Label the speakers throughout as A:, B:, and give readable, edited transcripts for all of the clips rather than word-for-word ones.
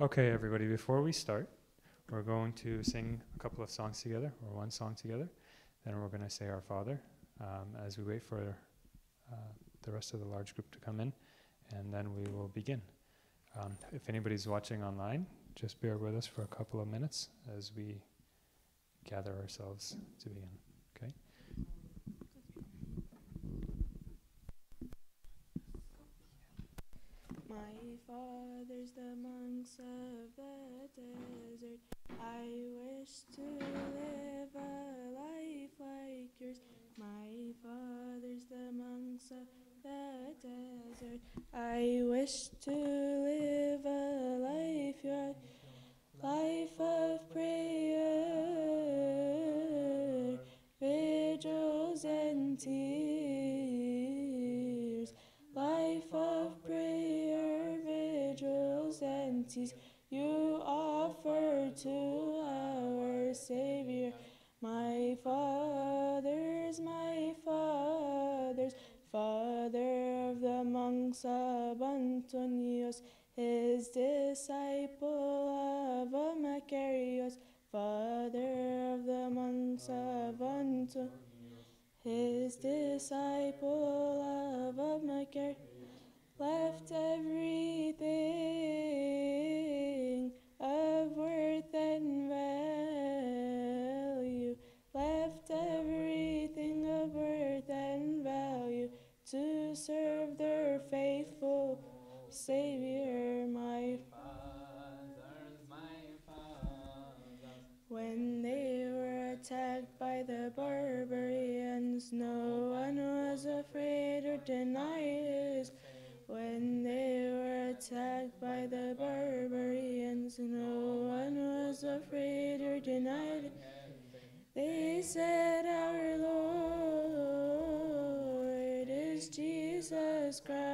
A: Okay, everybody, before we start, we're going to sing a couple of songs together, or one song together. Then we're going to say Our Father as we wait for the rest of the large group to come in, and then we will begin. If anybody's watching online, just bear with us for a couple of minutes as we gather ourselves to begin. Okay?
B: My fathers, the monks of the desert, I wish to live a life like yours. My fathers, the monks of the desert, I wish to live a life, your life of prayer, vigils and tears, life of prayer, vigils and tears, you offer to our Savior. My fathers, father of the monks of Antonius, his disciple of Macarius, father of the monks of Antonius, his disciple of Macarius, left everything of worth and value, left everything of worth and value to serve their faithful Savior. My fathers, when they were attacked by the barbarians, no one was afraid or denied his. When they were attacked by the barbarians, no one was afraid or denied it. They said, Our Lord is Jesus Christ.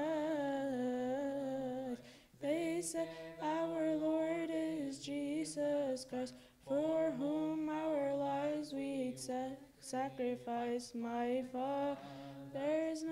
B: They said, Our Lord is Jesus Christ, for whom our lives we sacrifice. My fathers,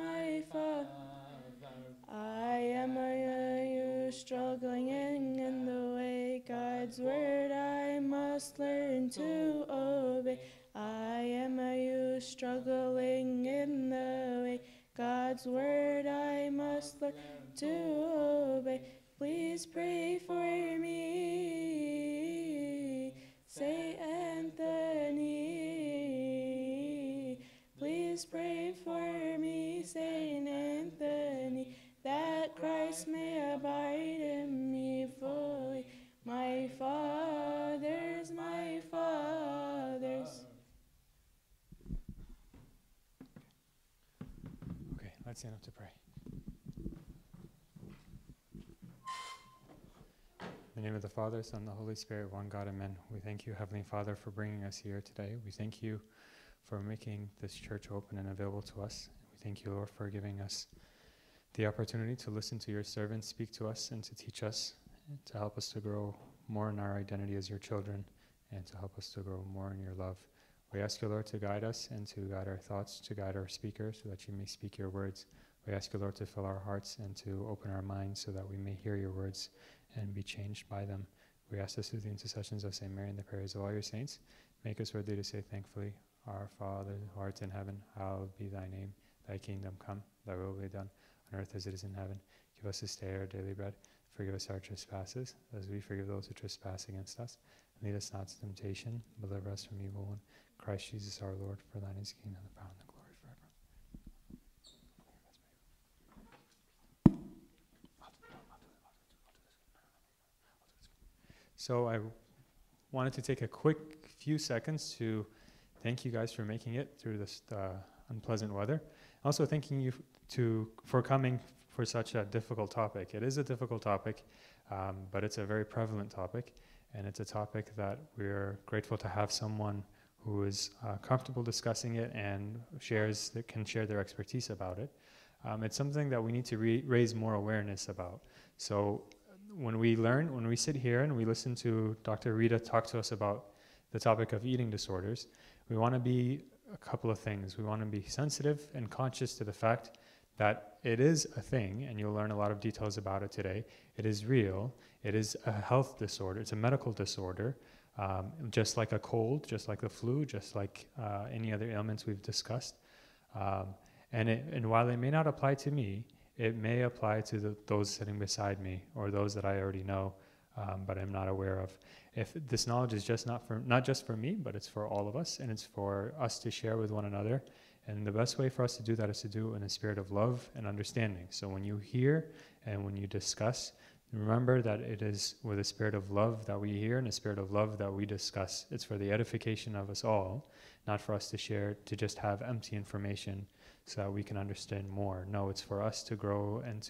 B: I am a youth struggling in the way, God's word I must learn to obey. I am a youth struggling in the way, God's word I must learn to obey. Please pray for me, Saint Anthony. Please pray for me, Saint Anthony, that Christ may abide in me fully. My fathers,
A: Okay, let's stand up to pray. In the name of the Father, Son, and the Holy Spirit, one God, amen. We thank you, Heavenly Father, for bringing us here today. We thank you for making this church open and available to us. We thank you, Lord, for giving us the opportunity to listen to your servants speak to us and to teach us, and to help us to grow more in our identity as your children, and to help us to grow more in your love. We ask you, Lord, to guide us and to guide our thoughts, to guide our speakers, so that you may speak your words. We ask you, Lord, to fill our hearts and to open our minds so that we may hear your words and be changed by them. We ask this through the intercessions of St. Mary and the prayers of all your saints. Make us worthy to say thankfully, Our Father, who art in heaven, hallowed be thy name. Thy kingdom come, thy will be done, on earth as it is in heaven. Give us this day our daily bread. Forgive us our trespasses, as we forgive those who trespass against us. And lead us not to temptation, but deliver us from evil one. Christ Jesus our Lord, for thine is the kingdom, the power, and the glory forever. So I wanted to take a quick few seconds to thank you guys for making it through this unpleasant weather. Also thanking you for coming for such a difficult topic. It is a difficult topic, but it's a very prevalent topic, and it's a topic that we're grateful to have someone who is comfortable discussing it and can share their expertise about it. It's something that we need to raise more awareness about. So when we sit here and we listen to Dr. Rita talk to us about the topic of eating disorders, we want to be a couple of things. We want to be sensitive and conscious to the fact that it is a thing, and you'll learn a lot of details about it today. It is real. It is a health disorder. It's a medical disorder, just like a cold, just like the flu, just like any other ailments we've discussed. And while it may not apply to me, it may apply to those sitting beside me or those that I already know, but I'm not aware of. If this knowledge is just not just for me, but it's for all of us, and it's for us to share with one another. And the best way for us to do that is to do it in a spirit of love and understanding. So when you hear and when you discuss, remember that it is with a spirit of love that we hear and a spirit of love that we discuss. It's for the edification of us all, not for us to share, to just have empty information so that we can understand more. No, it's for us to grow and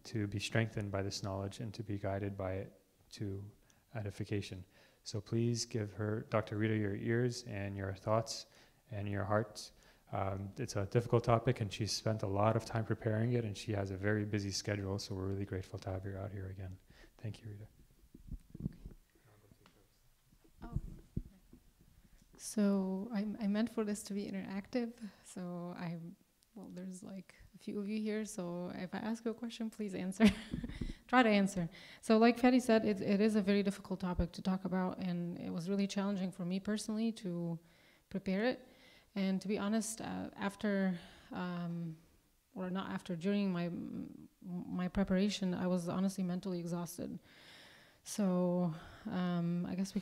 A: to be strengthened by this knowledge and to be guided by it to edification. So please give Dr. Rita, your ears and your thoughts and your hearts. It's a difficult topic, and she's spent a lot of time preparing it, and she has a very busy schedule, so we're really grateful to have her out here again. Thank you, Rita.
C: So I meant for this to be interactive, so there's like a few of you here, so if I ask you a question, please answer. Try to answer. So like Fadi said, it is a very difficult topic to talk about, and it was really challenging for me personally to prepare it. And to be honest, during my preparation, I was honestly mentally exhausted. So I guess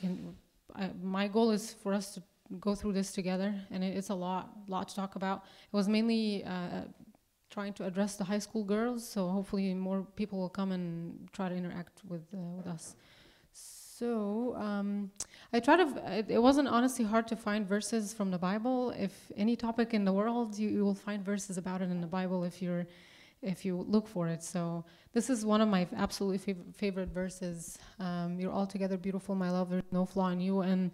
C: my goal is for us to go through this together, and it's a lot to talk about. It was mainly trying to address the high school girls, so hopefully more people will come and try to interact with us. So it wasn't honestly hard to find verses from the Bible. If any topic in the world, you will find verses about it in the Bible if you look for it. So this is one of my absolutely favorite verses. You're altogether beautiful, my love, there's no flaw in you. And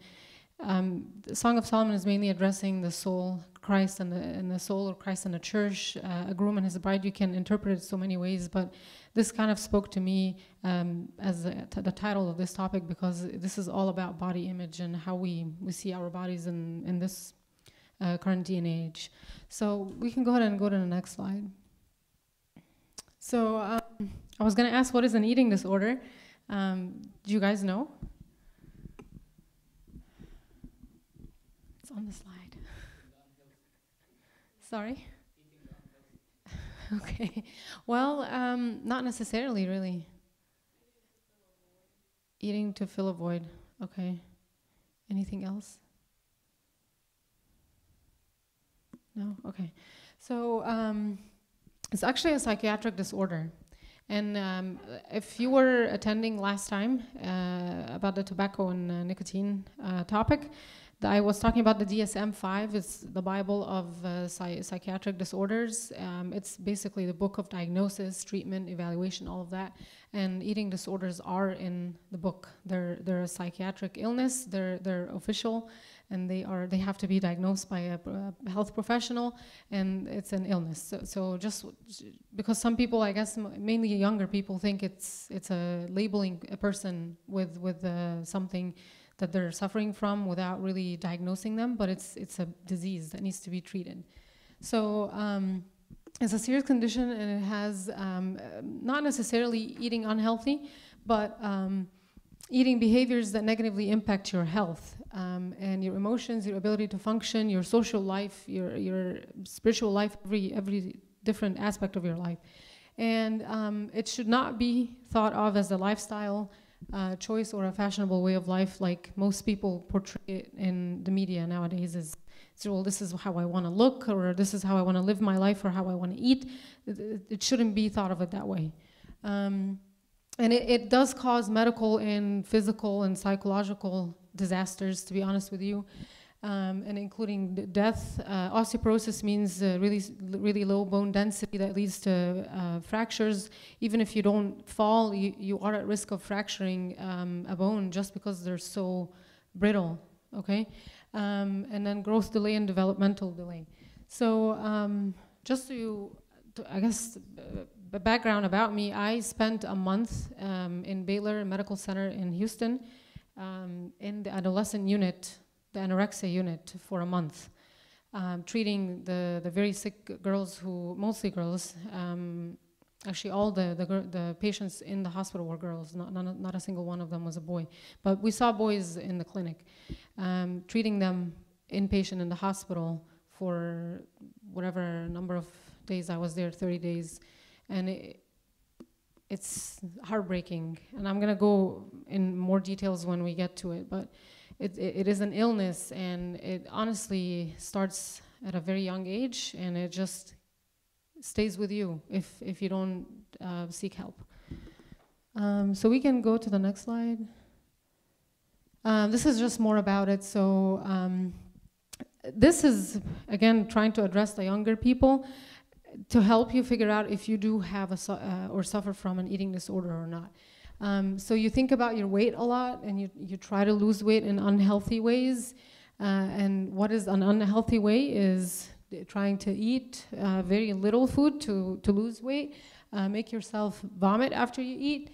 C: the Song of Solomon is mainly addressing the soul, Christ, and the soul of Christ and the church, a groom and his bride. You can interpret it so many ways, but this kind of spoke to me as the title of this topic, because this is all about body image and how we see our bodies in this current day and age. So we can go ahead and go to the next slide. So I was going to ask, what is an eating disorder? Do you guys know? It's on the slide. Sorry? Okay. Well, not necessarily, really. Eating to fill a void. Okay. Anything else? No? Okay. So it's actually a psychiatric disorder. And if you were attending last time about the tobacco and nicotine topic, I was talking about the DSM-5. It's the Bible of psychiatric disorders. It's basically the book of diagnosis, treatment, evaluation, all of that. And eating disorders are in the book. They're a psychiatric illness. They're official, and they have to be diagnosed by a health professional, and it's an illness. So just because some people, I guess mainly younger people, think it's a labeling a person with something that they're suffering from without really diagnosing them, but it's a disease that needs to be treated. So it's a serious condition, and it has not necessarily eating unhealthy, but eating behaviors that negatively impact your health and your emotions, your ability to function, your social life, your spiritual life, every different aspect of your life. And it should not be thought of as a lifestyle choice or a fashionable way of life like most people portray it in the media nowadays is, well, this is how I want to look, or this is how I want to live my life, or how I want to eat. It shouldn't be thought of it that way. And it does cause medical and physical and psychological disasters, to be honest with you. And including death. Osteoporosis means really low bone density that leads to fractures. Even if you don't fall, you are at risk of fracturing a bone just because they're so brittle, okay? And then growth delay and developmental delay. So just I guess, the background about me, I spent a month in Baylor Medical Center in Houston in the adolescent unit, the anorexia unit, for a month, treating the very sick girls, mostly girls. Actually, all the patients in the hospital were girls. Not a single one of them was a boy. But we saw boys in the clinic, treating them inpatient in the hospital for whatever number of days I was there, 30 days. And it's heartbreaking. And I'm going to go in more details when we get to it. But it is an illness, and it honestly starts at a very young age, and it just stays with you if you don't seek help. So we can go to the next slide. This is just more about it. So this is, again, trying to address the younger people to help you figure out if you do have or suffer from an eating disorder or not. So you think about your weight a lot, and you try to lose weight in unhealthy ways. And what is an unhealthy way is trying to eat very little food to lose weight, make yourself vomit after you eat,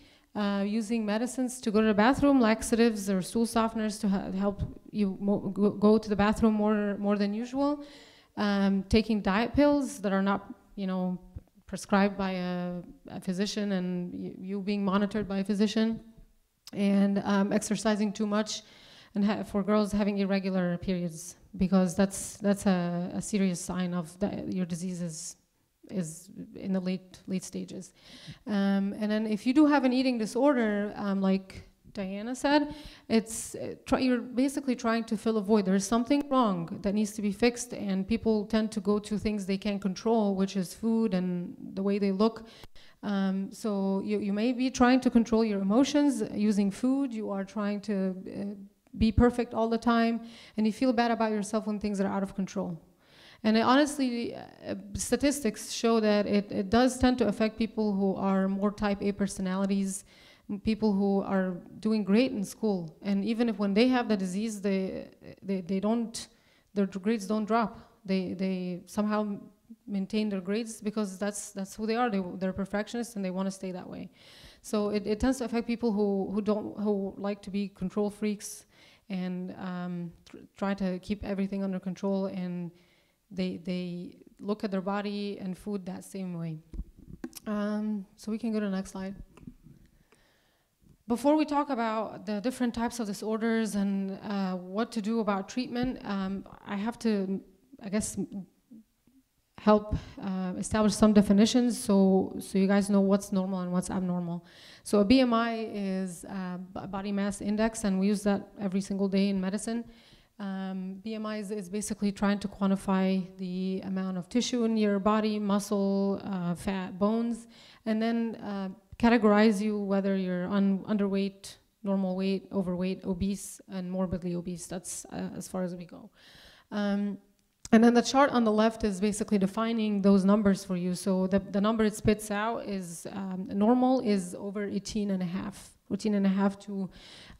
C: using medicines to go to the bathroom, laxatives or stool softeners to help you go to the bathroom more than usual, taking diet pills that are not, prescribed by a physician, and you being monitored by a physician, and exercising too much, and for girls having irregular periods, because that's a serious sign of that your disease is in the late stages. And then if you do have an eating disorder, like Diana said, you're basically trying to fill a void. There's something wrong that needs to be fixed, and people tend to go to things they can't control, which is food and the way they look. So you may be trying to control your emotions using food. You are trying to be perfect all the time, and you feel bad about yourself when things are out of control. And honestly, statistics show that it does tend to affect people who are more type A personalities, people who are doing great in school, and even if when they have the disease, their grades don't drop. They somehow maintain their grades because that's who they are. They're perfectionists, and they want to stay that way. So it tends to affect people who like to be control freaks and try to keep everything under control, and they look at their body and food that same way. So we can go to the next slide. Before we talk about the different types of disorders and what to do about treatment, I have to, I guess, help establish some definitions so you guys know what's normal and what's abnormal. So a BMI is body mass index, and we use that every single day in medicine. BMI is basically trying to quantify the amount of tissue in your body, muscle, fat, bones, and then categorize you whether you're underweight, normal weight, overweight, obese, and morbidly obese. That's as far as we go. And then the chart on the left is basically defining those numbers for you. So the number it spits out is normal is over 18.5 to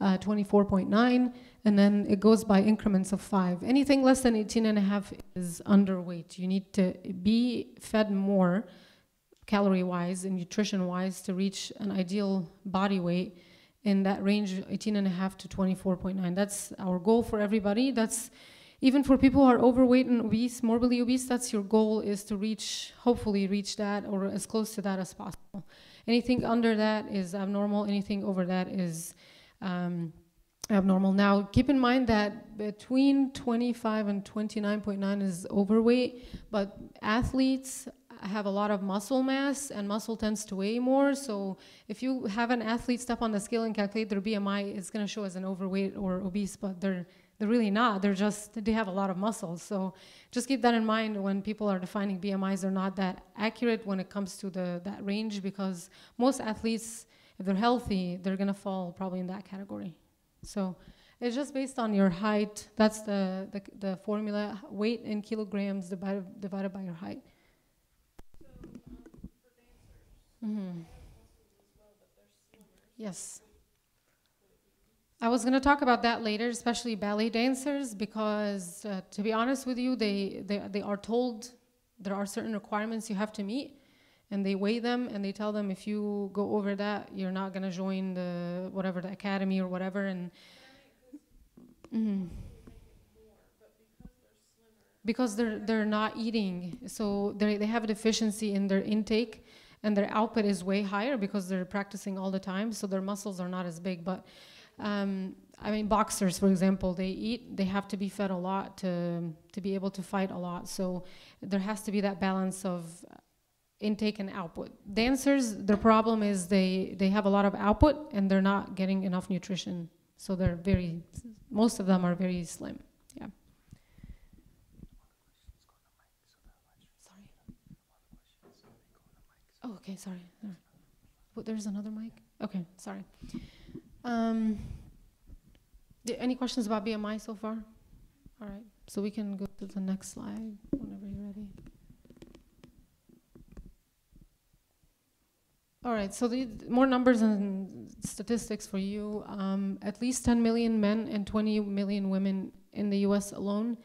C: 24.9, and then it goes by increments of 5. Anything less than 18.5 is underweight. You need to be fed more calorie-wise and nutrition-wise to reach an ideal body weight in that range, 18.5 to 24.9. That's our goal for everybody. That's even for people who are overweight and obese, morbidly obese, that's your goal, is to hopefully reach that or as close to that as possible. Anything under that is abnormal. Anything over that is abnormal. Now, keep in mind that between 25 and 29.9 is overweight, but athletes have a lot of muscle mass, and muscle tends to weigh more. So if you have an athlete step on the scale and calculate their BMI, it's going to show as an overweight or obese, but they're really not. They have a lot of muscles. So just keep that in mind when people are defining BMIs. They're not that accurate when it comes to that range, because most athletes, if they're healthy, they're going to fall probably in that category. So it's just based on your height. That's the formula: weight in kilograms divided by your height. Mm-hmm. Yes. I was going to talk about that later, especially ballet dancers, because to be honest with you, they are told there are certain requirements you have to meet, and they weigh them and they tell them if you go over that, you're not going to join the academy or whatever. And mm-hmm. Because they're not eating, so they have a deficiency in their intake, and their output is way higher because they're practicing all the time, so their muscles are not as big. But I mean, boxers, for example, they have to be fed a lot to be able to fight a lot. So there has to be that balance of intake and output. Dancers, their problem is they have a lot of output and they're not getting enough nutrition. So most of them are very slim. Yeah. Sorry. Oh, okay, sorry. There's another mic? Okay, sorry. Any questions about BMI so far? All right, so we can go to the next slide whenever you're ready. All right, so the more numbers and statistics for you. At least 10 million men and 20 million women in the US alone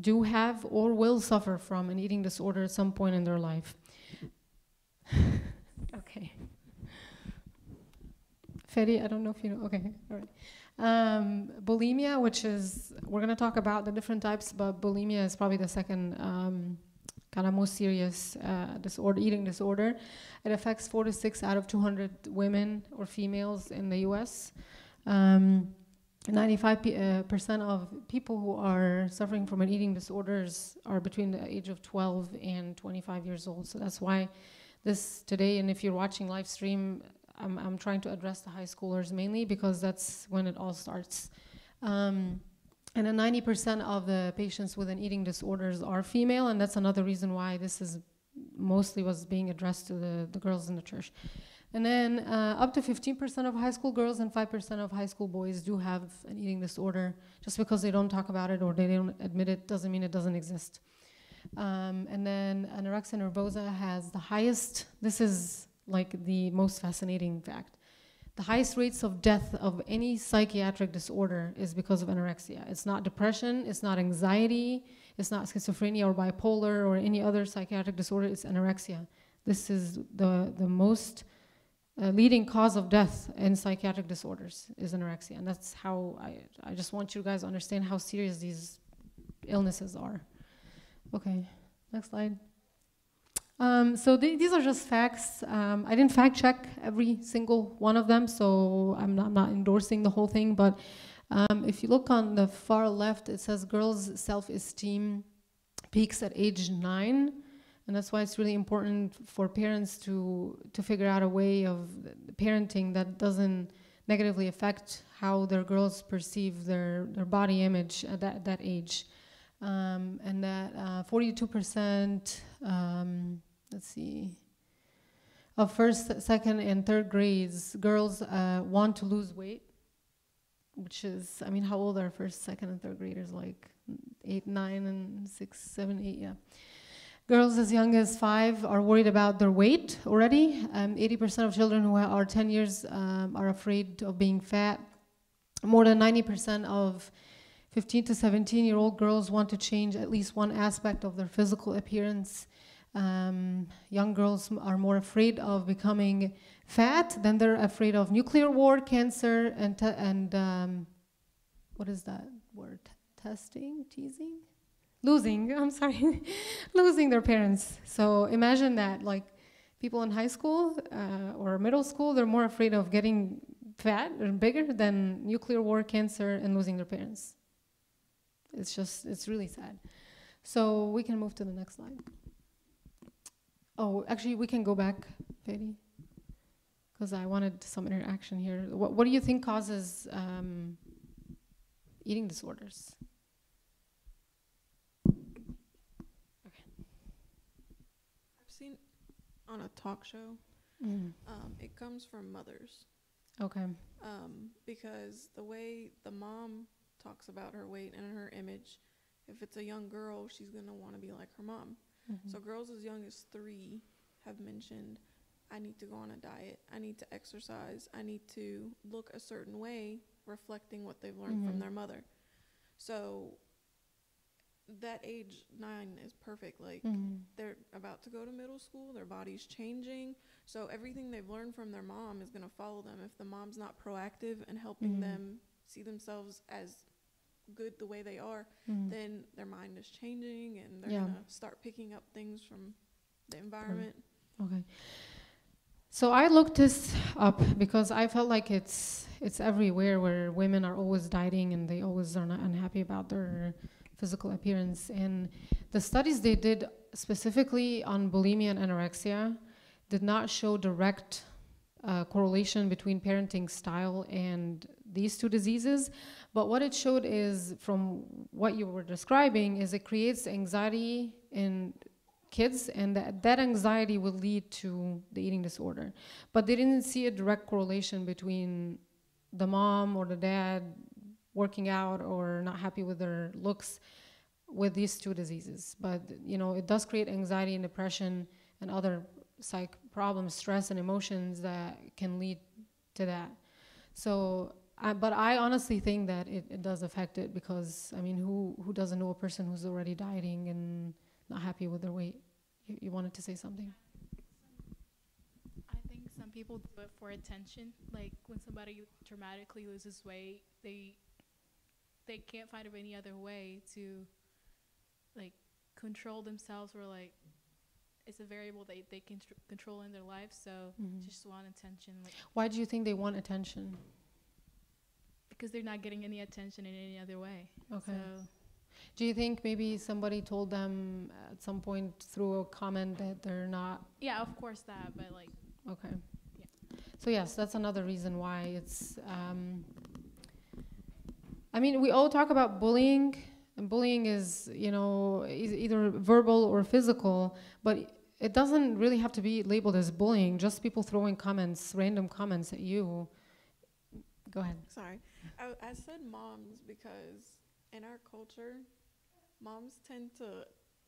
C: do have or will suffer from an eating disorder at some point in their life. Okay. Fedi, I don't know if you know. Okay, all right. Bulimia, which is, we're going to talk about the different types, but bulimia is probably the second kind of most serious eating disorder. It affects 4 to 6 out of 200 women or females in the US. 95% of people who are suffering from an eating disorders are between the age of 12 and 25 years old. So that's why this today, and if you're watching live stream, I'm trying to address the high schoolers mainly, because that's when it all starts. And then 90% of the patients with an eating disorders are female, and that's another reason why this is mostly was being addressed to the girls in the church. And then up to 15% of high school girls and 5% of high school boys do have an eating disorder. Just because they don't talk about it or they don't admit it doesn't mean it doesn't exist. And then anorexia nervosa has the highest, this is like the most fascinating fact. The highest rates of death of any psychiatric disorder is because of anorexia. It's not depression, it's not anxiety, it's not schizophrenia or bipolar or any other psychiatric disorder, it's anorexia. This is the most leading cause of death in psychiatric disorders is anorexia. And that's how I just want you guys to understand how serious these illnesses are. Okay, next slide. So these are just facts. I didn't fact check every single one of them, so I'm not endorsing the whole thing, but if you look on the far left, it says girls' self-esteem peaks at age 9, and that's why it's really important for parents to figure out a way of parenting that doesn't negatively affect how their girls perceive their body image at that age. And that 42%, let's see, of first, second, and third grades, girls want to lose weight, which is, I mean, how old are first, second, and third graders? Like 8, 9, and 6, 7, 8, yeah. Girls as young as 5 are worried about their weight already. 80% of children who are 10 years are afraid of being fat. More than 90% of 15 to 17-year-old girls want to change at least one aspect of their physical appearance. Young girls are more afraid of becoming fat than they're afraid of nuclear war, cancer, and what is that word? Teasing? Losing, I'm sorry, losing their parents. So imagine that, like people in high school or middle school, they're more afraid of getting fat or bigger than nuclear war, cancer, and losing their parents. It's really sad. So we can move to the next slide. Oh, actually, we can go back, Betty, because I wanted some interaction here. What do you think causes eating disorders?
B: I've seen on a talk show, it comes from mothers.
C: Okay.
B: Because the way the mom talks about her weight and her image, if it's a young girl, she's going to want to be like her mom. So girls as young as 3 have mentioned, I need to go on a diet, I need to exercise, I need to look a certain way, reflecting what they've learned from their mother. So that age 9 is perfect. Like they're about to go to middle school, their body's changing, so everything they've learned from their mom is going to follow them. If the mom's not proactive and helping them see themselves as good the way they are, then their mind is changing and they're going to start picking up things from the environment.
C: Okay. So I looked this up because I felt like it's everywhere, where women are always dieting and they always are not unhappy about their physical appearance. And the studies they did specifically on bulimia and anorexia did not show direct correlation between parenting style and these 2 diseases. But what it showed is, from what you were describing, is it creates anxiety in kids, and that anxiety will lead to the eating disorder. But they didn't see a direct correlation between the mom or the dad working out or not happy with their looks with these 2 diseases. But it does create anxiety and depression and other psych problems, stress and emotions that can lead to that. So but I honestly think that it does affect it, because I mean, who doesn't know a person who's already dieting and not happy with their weight? You wanted to say something?
D: I think some people do it for attention. Like when somebody dramatically loses weight, they can't find any other way to like control themselves, or like it's a variable they can control in their life. So just want attention. Like,
C: why do you think they want attention?
D: Because they're not getting any attention in any other way.
C: Okay.
D: So
C: do you think maybe somebody told them at some point through a comment that they're not?
D: Yeah, of course that, but like.
C: Okay.
D: Yeah.
C: So yes, that's another reason why it's. I mean, we all talk about bullying, and bullying is, either verbal or physical, but it doesn't really have to be labeled as bullying. Just people throwing comments, random comments at you. Go ahead.
B: Sorry. I said moms because in our culture, moms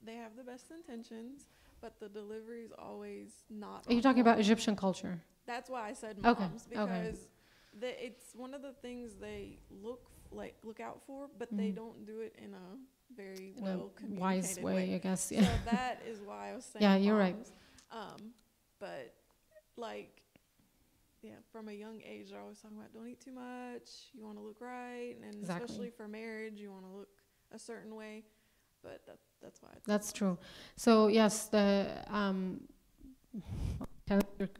B: they have the best intentions, but the delivery is always not.
C: Are you talking about Egyptian culture?
B: That's why I said moms,
C: Okay.
B: because it's one of the things they look out for, but they don't do it in a very well communicated
C: wise way, I guess. Yeah.
B: So that is why I was saying.
C: Yeah, you're right.
B: But like, yeah, from a young age, they're always talking about don't eat too much. You want to look right, and especially for marriage, you want to look a certain way. But that's why. That's
C: true. So yes, tell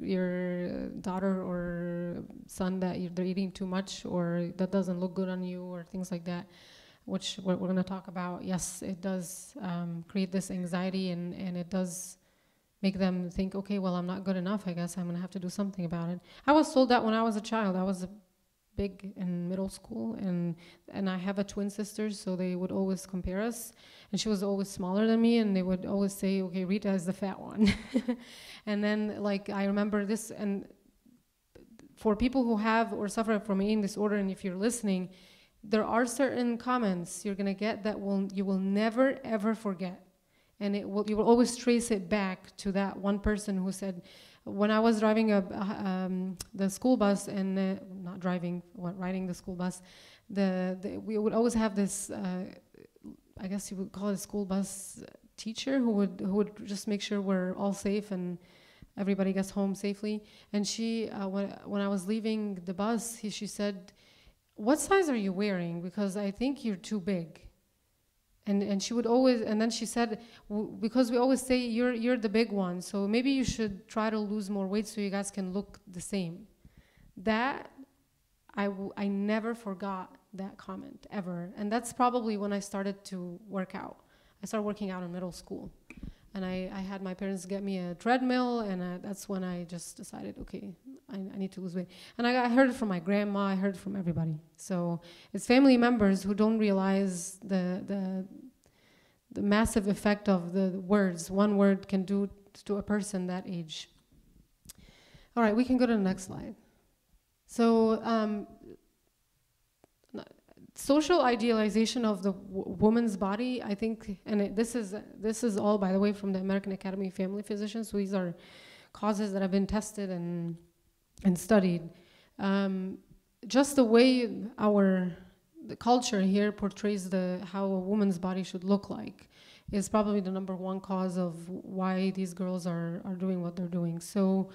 C: your daughter or son that they're eating too much, or that doesn't look good on you, or things like that, which we're going to talk about. Yes, it does create this anxiety, and it does make them think, okay, well, I'm not good enough. I guess I'm going to have to do something about it. I was told that when I was a child. I was big in middle school, and I have a twin sister, so they would always compare us, and she was always smaller than me, and they would always say, okay, Rita is the fat one. And then, like, I remember this, and for people who have or suffer from eating disorder, and if you're listening, there are certain comments you're going to get that you will never ever forget, and you will always trace it back to that one person who said, when I was driving the school bus, and riding the school bus, we would always have this, I guess you would call it a school bus teacher who would just make sure we're all safe and everybody gets home safely. And she, when I was leaving the bus, she said, "What size are you wearing? Because I think you're too big." And she would always, and then she said, because we always say you're the big one, so maybe you should try to lose more weight so you guys can look the same. That, I never forgot that comment, ever. And that's probably when I started to work out. I started working out in middle school. And I had my parents get me a treadmill, and that's when I just decided, okay, I need to lose weight. And I heard it from my grandma, I heard it from everybody. So it's family members who don't realize the massive effect of the words. One word can do to a person that age. All right, we can go to the next slide. So social idealization of the woman's body, I think, and this is all, by the way, from the American Academy of Family Physicians. So these are causes that have been tested and studied. Just the way the culture here portrays how a woman's body should look like is probably the number one cause of why these girls are doing what they're doing. So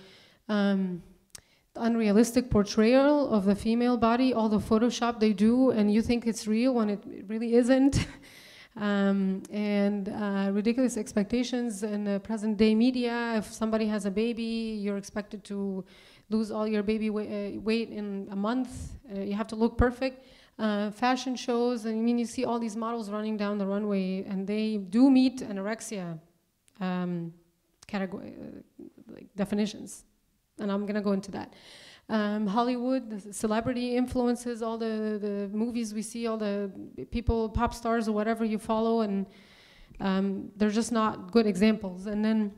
C: unrealistic portrayal of the female body, all the Photoshop they do, and you think it's real when it really isn't. And ridiculous expectations in the present day media. If somebody has a baby, you're expected to lose all your baby weight in a month. You have to look perfect. Fashion shows, and I mean, you see all these models running down the runway, and they do meet anorexia category, like definitions. And I'm gonna go into that. Hollywood, the celebrity influences, all the movies we see, all the people, pop stars or whatever you follow, and they're just not good examples. And then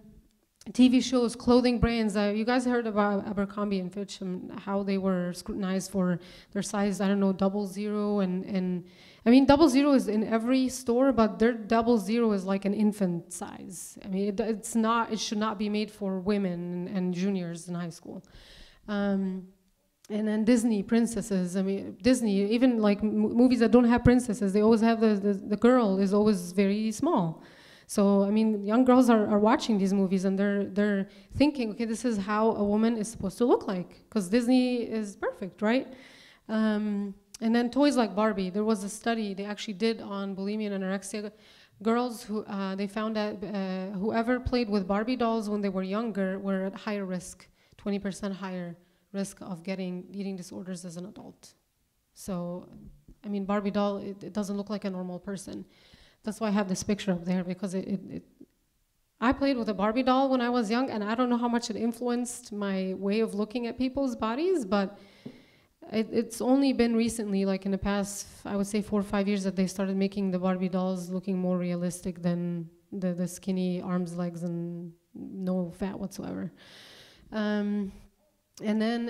C: TV shows, clothing brands. You guys heard about Abercrombie and Fitch and how they were scrutinized for their size, I don't know, 00, and I mean, 00 is in every store, but their 00 is like an infant size. I mean, it's not. It should not be made for women and juniors in high school. And then Disney princesses. I mean, Disney, even like movies that don't have princesses, they always have the girl is always very small. So I mean, young girls are watching these movies and they're thinking, okay, this is how a woman is supposed to look like, because Disney is perfect, right? And then toys like Barbie. There was a study they actually did on bulimia and anorexia. Girls who they found that whoever played with Barbie dolls when they were younger were at higher risk, 20% higher risk of getting eating disorders as an adult. So, I mean, Barbie doll, it doesn't look like a normal person. That's why I have this picture up there, because I played with a Barbie doll when I was young, and I don't know how much it influenced my way of looking at people's bodies, but it's only been recently, like in the past, I would say 4 or 5 years, that they started making the Barbie dolls looking more realistic than the skinny arms, legs, and no fat whatsoever. And then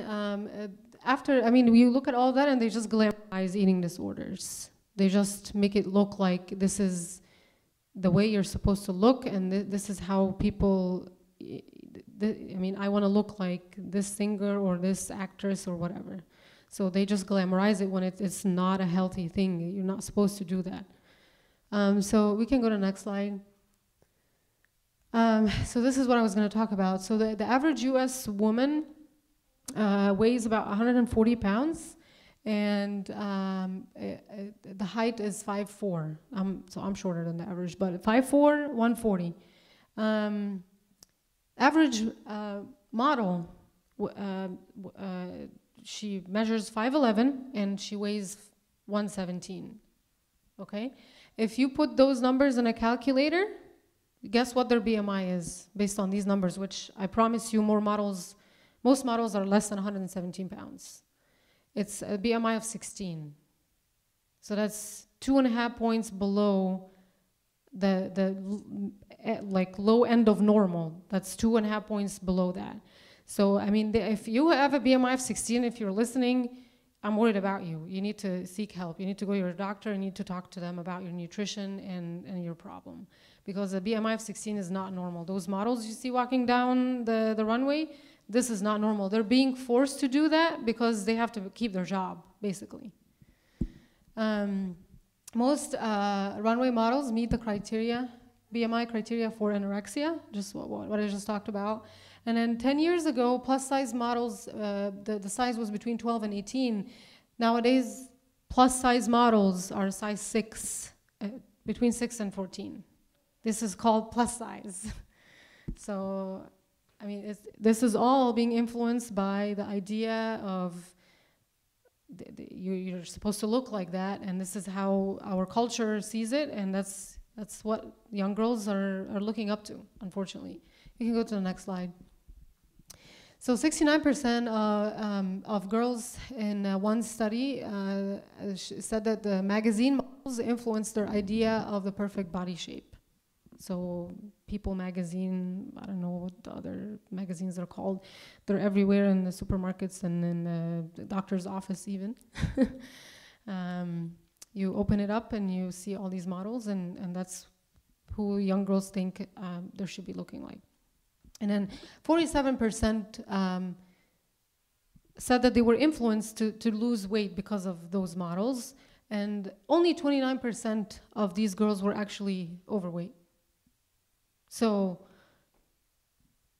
C: after, I mean, you look at all that and they just glamorize eating disorders. They just make it look like this is the way you're supposed to look, and this is how people, I mean, I want to look like this singer or this actress or whatever. So they just glamorize it when it's not a healthy thing. You're not supposed to do that. So we can go to the next slide. So this is what I was going to talk about. So the average U.S. woman weighs about 140 pounds, and the height is 5'4". So I'm shorter than the average, but 5'4", 140. Average model, she measures 5'11", and she weighs 117. Okay? If you put those numbers in a calculator, guess what their BMI is based on these numbers, which I promise you most models are less than 117 pounds. It's a BMI of 16. So that's 2.5 points below the like low end of normal. That's 2.5 points below that. So, I mean, if you have a BMI of 16, if you're listening, I'm worried about you. You need to seek help. You need to go to your doctor. You need to talk to them about your nutrition and your problem. Because a BMI of 16 is not normal. Those models you see walking down the runway, this is not normal. They're being forced to do that because they have to keep their job, basically. Most runway models meet the criteria, BMI criteria for anorexia, just what I just talked about. And then 10 years ago, plus size models, the size was between 12 and 18. Nowadays, plus size models are size 6, between 6 and 14. This is called plus size. So, I mean, this is all being influenced by the idea of you're supposed to look like that, and this is how our culture sees it, and that's That's what young girls are looking up to, unfortunately. You can go to the next slide. So 69% of girls in one study said that the magazine models influenced their idea of the perfect body shape. So People magazine, I don't know what the other magazines are called. They're everywhere in the supermarkets and in the doctor's office even. You open it up and you see all these models, and that's who young girls think they should be looking like. And then 47% said that they were influenced to lose weight because of those models, and only 29% of these girls were actually overweight. So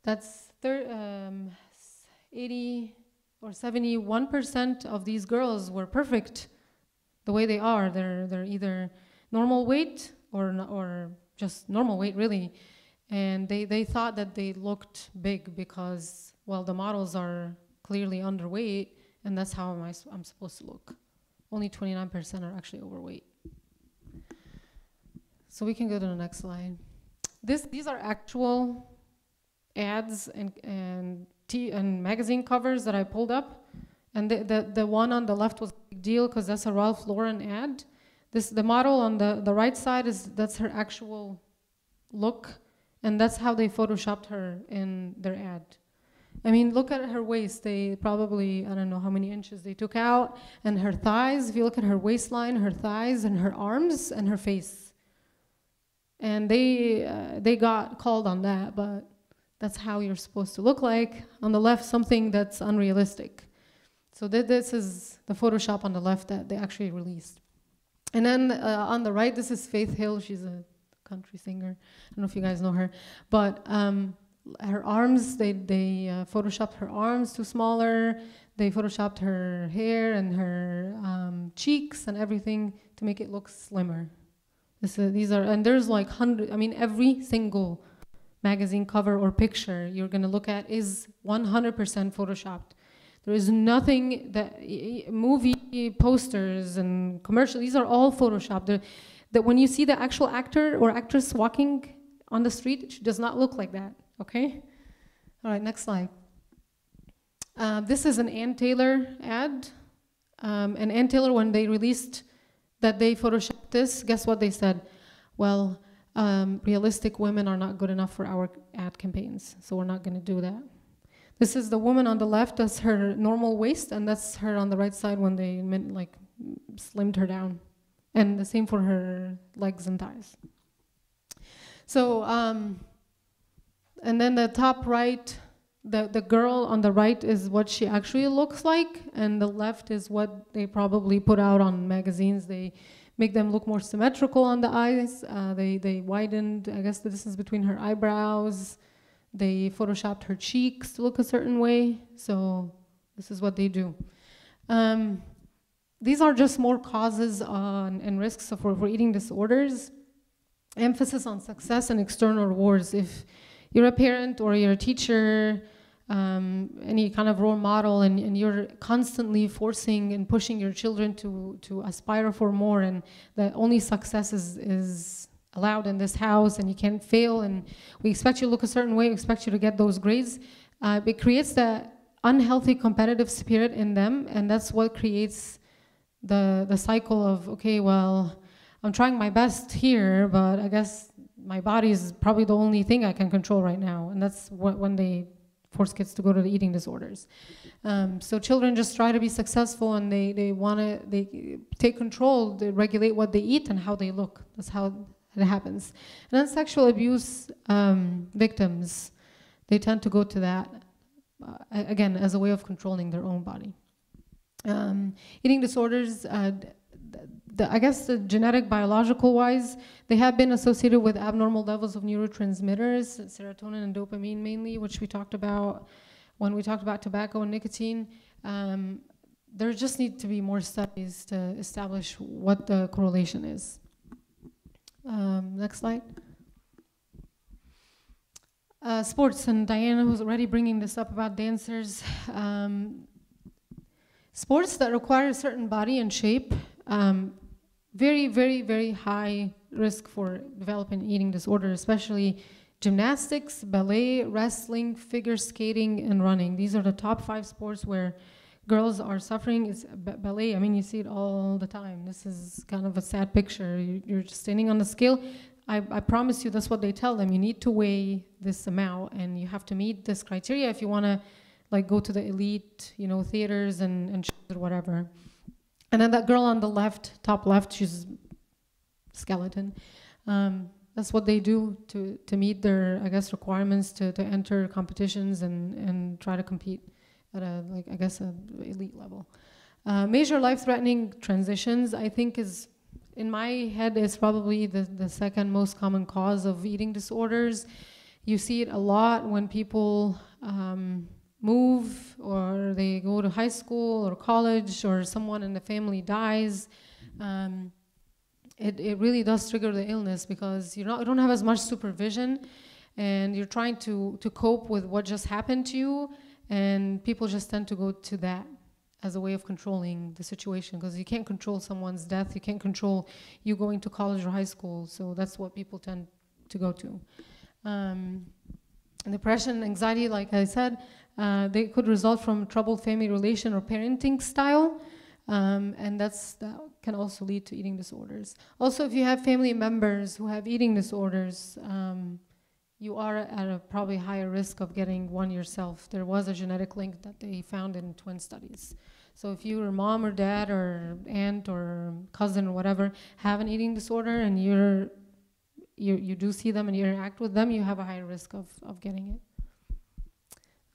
C: that's 80 or 71% of these girls were perfect the way they are. They're either normal weight or just normal weight, really. And they thought that they looked big because, well, the models are clearly underweight, and that's how I'm supposed to look. Only 29% are actually overweight. So we can go to the next slide. These are actual ads and magazine covers that I pulled up, and the one on the left was a big deal because that's a Ralph Lauren ad. The model on the right side that's her actual look, and that's how they photoshopped her in their ad. I mean, look at her waist. They probably, I don't know how many inches they took out, and her thighs. If you look at her waistline, her thighs, and her arms, and her face. And they got called on that, but that's how you're supposed to look like. On the left, something that's unrealistic. So this is the Photoshop on the left that they actually released. And then on the right, this is Faith Hill. She's a country singer. I don't know if you guys know her. But her arms, they Photoshopped her arms to smaller. They Photoshopped her hair and her cheeks and everything to make it look slimmer. And there's like every single magazine cover or picture you're gonna look at is 100% Photoshopped. There is nothing that movie posters and commercials, these are all Photoshopped. That when you see the actual actor or actress walking on the street, it does not look like that, okay? All right, next slide. This is an Ann Taylor ad. And Ann Taylor, when they released that they Photoshopped this, guess what they said? Well, realistic women are not good enough for our ad campaigns, so we're not gonna do that. This is the woman on the left, that's her normal waist, and that's her on the right side when they slimmed her down. And the same for her legs and thighs. So, and then the top right, the girl on the right is what she actually looks like, and the left is what they probably put out on magazines. They make them look more symmetrical on the eyes. They widened, I guess, the distance between her eyebrows. They Photoshopped her cheeks to look a certain way. So this is what they do. These are just more causes and risks for eating disorders. Emphasis on success and external rewards. If you're a parent or you're a teacher, any kind of role model, and you're constantly forcing and pushing your children to aspire for more, and that only success is allowed in this house, and you can't fail, and we expect you to look a certain way, we expect you to get those grades, it creates that unhealthy competitive spirit in them, and that's what creates the cycle of, okay, well, I'm trying my best here, but I guess my body is probably the only thing I can control right now. And that's when they force kids to go to the eating disorders. So children just try to be successful, and they take control, they regulate what they eat and how they look. That's how it happens. And then sexual abuse victims, they tend to go to that, again, as a way of controlling their own body. Eating disorders, I guess the genetic, biological wise, they have been associated with abnormal levels of neurotransmitters, serotonin and dopamine mainly, which we talked about when we talked about tobacco and nicotine. There just need to be more studies to establish what the correlation is. Next slide. Sports, and Diana was already bringing this up about dancers. Sports that require a certain body and shape, very, very, very high risk for developing eating disorder, especially gymnastics, ballet, wrestling, figure skating, and running. These are the top 5 sports where girls are suffering. It's ballet. I mean, you see it all the time. This is kind of a sad picture. You're just standing on the scale. I promise you, that's what they tell them. You need to weigh this amount, and you have to meet this criteria if you want to, like, go to the elite, theaters and shows or whatever. And then that girl on the left, top left, she's skeleton. That's what they do to meet their, I guess, requirements to enter competitions and try to compete at a, like, I guess, a elite level. Major life-threatening transitions, I think, is, in my head, is probably the second most common cause of eating disorders. You see it a lot when people move, or they go to high school or college, or someone in the family dies. It really does trigger the illness, because you don't have as much supervision, and you're trying to cope with what just happened to you, and people just tend to go to that as a way of controlling the situation, because you can't control someone's death, you can't control you going to college or high school, so that's what people tend to go to. Depression, anxiety, like I said, they could result from troubled family relation or parenting style, and that can also lead to eating disorders. Also, if you have family members who have eating disorders, you are at a probably higher risk of getting one yourself. There was a genetic link that they found in twin studies. So if your mom or dad or aunt or cousin or whatever have an eating disorder, and you do see them and you interact with them, you have a higher risk of getting it.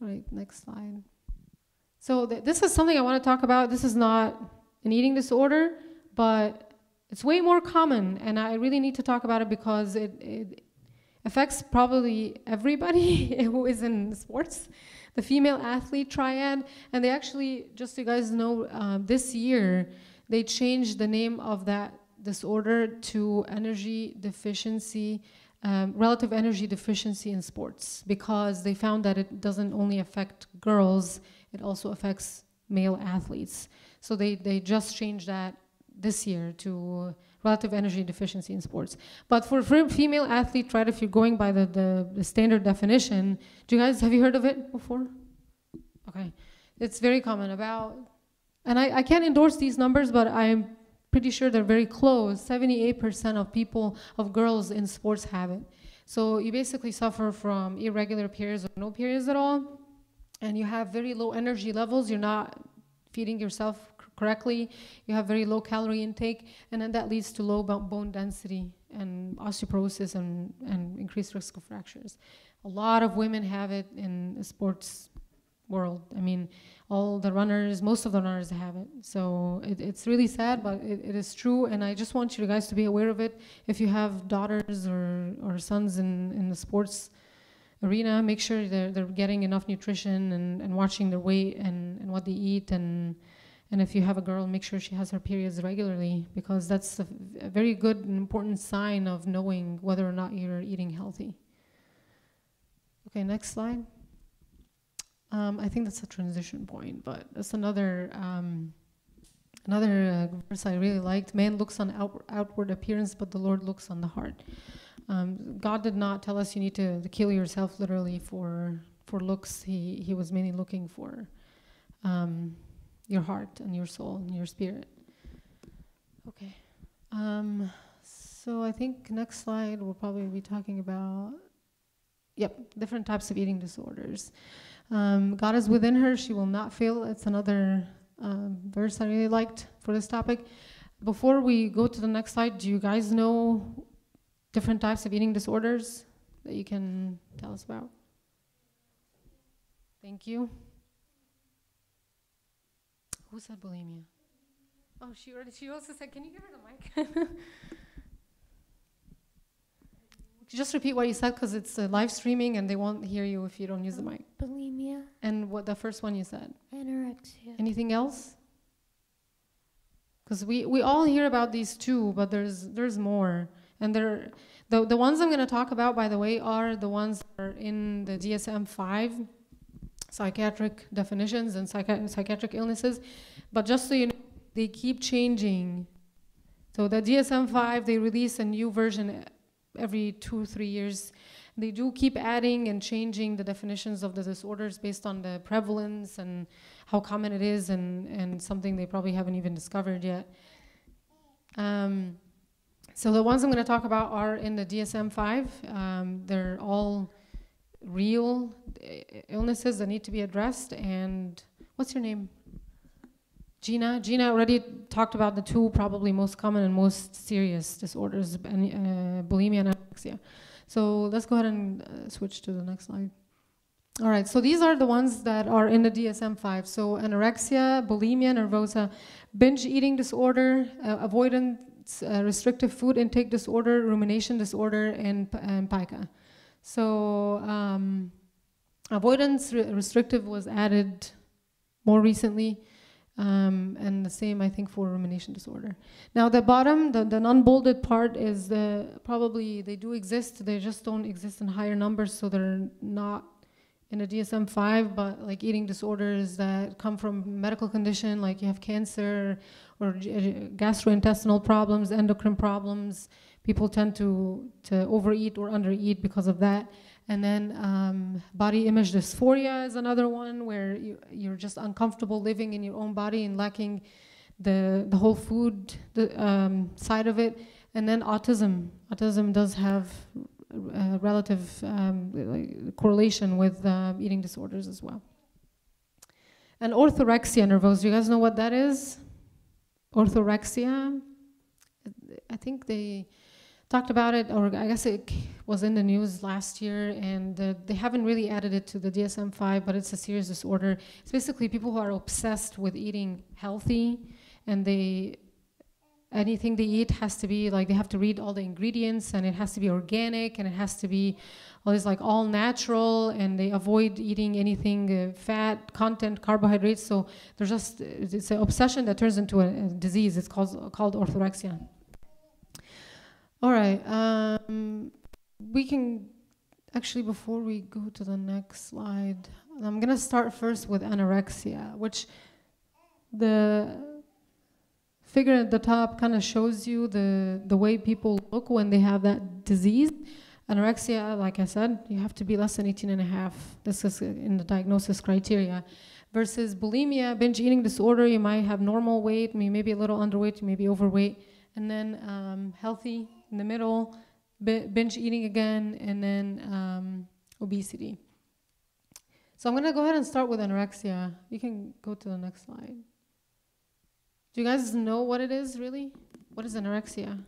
C: All right, next slide. So this is something I want to talk about. This is not an eating disorder, but it's way more common, and I really need to talk about it because it affects probably everybody who is in sports, the female athlete triad. And they actually, just so you guys know, this year they changed the name of that disorder to energy deficiency, relative energy deficiency in sports, because they found that it doesn't only affect girls, it also affects male athletes. So they just changed that this year to relative energy deficiency in sports. But for female athlete, right, if you're going by the standard definition, have you heard of it before? Okay. It's very common, and I can't endorse these numbers, but I'm pretty sure they're very close. 78% of girls in sports have it. So you basically suffer from irregular periods or no periods at all, and you have very low energy levels. You're not feeding yourself correctly. You have very low calorie intake, and then that leads to low bone density and osteoporosis and increased risk of fractures. A lot of women have it in the sports world. I mean, most of the runners have it. So it's really sad, but it is true, and I just want you guys to be aware of it. If you have daughters or sons in the sports arena, make sure they're getting enough nutrition and watching their weight and what they eat, and if you have a girl, make sure she has her periods regularly, because that's a very good and important sign of knowing whether or not you're eating healthy. Okay, next slide. I think that's a transition point, but that's another verse I really liked. Man looks on outward appearance, but the Lord looks on the heart. God did not tell us you need to kill yourself literally for looks. He was mainly looking for your heart and your soul and your spirit. Okay. So I think next slide we'll probably be talking about, different types of eating disorders. God is within her, she will not fail. It's another verse I really liked for this topic. Before we go to the next slide, do you guys know different types of eating disorders that you can tell us about? Thank you. Who said bulimia? Oh, she also said, can you give her the mic? Just repeat what you said, because it's live streaming and they won't hear you if you don't use the mic.
B: Bulimia.
C: And what the first one you said?
B: Anorexia.
C: Anything else? Because we all hear about these two, but there's more. And the ones I'm going to talk about, by the way, are the ones that are in the DSM-5 psychiatric definitions and psychiatric illnesses. But just so you know, they keep changing So the DSM-5, they release a new version every 2-3 years. They do keep adding and changing the definitions of the disorders based on the prevalence and how common it is, and something they probably haven't even discovered yet. So the ones I'm going to talk about are in the DSM-5. They're all real illnesses that need to be addressed. And what's your name? Gina. Gina already talked about the two probably most common and most serious disorders, bulimia and anorexia. So let's go ahead and switch to the next slide. All right, so these are the ones that are in the DSM-5. So anorexia, bulimia nervosa, binge eating disorder, avoidance, restrictive food intake disorder, rumination disorder, and pica. So avoidance restrictive was added more recently, and the same I think for rumination disorder. Now the bottom, the non-bolded part is probably they do exist, they just don't exist in higher numbers, so they're not in the DSM-5, but like eating disorders that come from medical condition, like you have cancer or gastrointestinal problems, endocrine problems, people tend to overeat or undereat because of that. And then body image dysphoria is another one where you're just uncomfortable living in your own body and lacking the whole food side of it. And then autism. Autism does have relative correlation with eating disorders as well. And orthorexia nervosa, do you guys know what that is? Orthorexia, I think they talked about it, or I guess it was in the news last year, and they haven't really added it to the DSM-5, but it's a serious disorder. It's basically people who are obsessed with eating healthy, and anything they eat has to be like, they have to read all the ingredients, and it has to be organic, and it has to be all natural, and they avoid eating anything fat content, carbohydrates. So it's an obsession that turns into a disease. It's called orthorexia. All right, we can actually, before we go to the next slide, I'm gonna start first with anorexia, which the figure at the top kind of shows you the way people look when they have that disease. Anorexia, like I said, you have to be less than 18.5. This is in the diagnosis criteria. Versus bulimia, binge eating disorder, you might have normal weight, maybe a little underweight, maybe overweight, and then healthy in the middle, binge eating again, and then obesity. So I'm gonna go ahead and start with anorexia. You can go to the next slide. Do you guys know what it is, really? What is anorexia?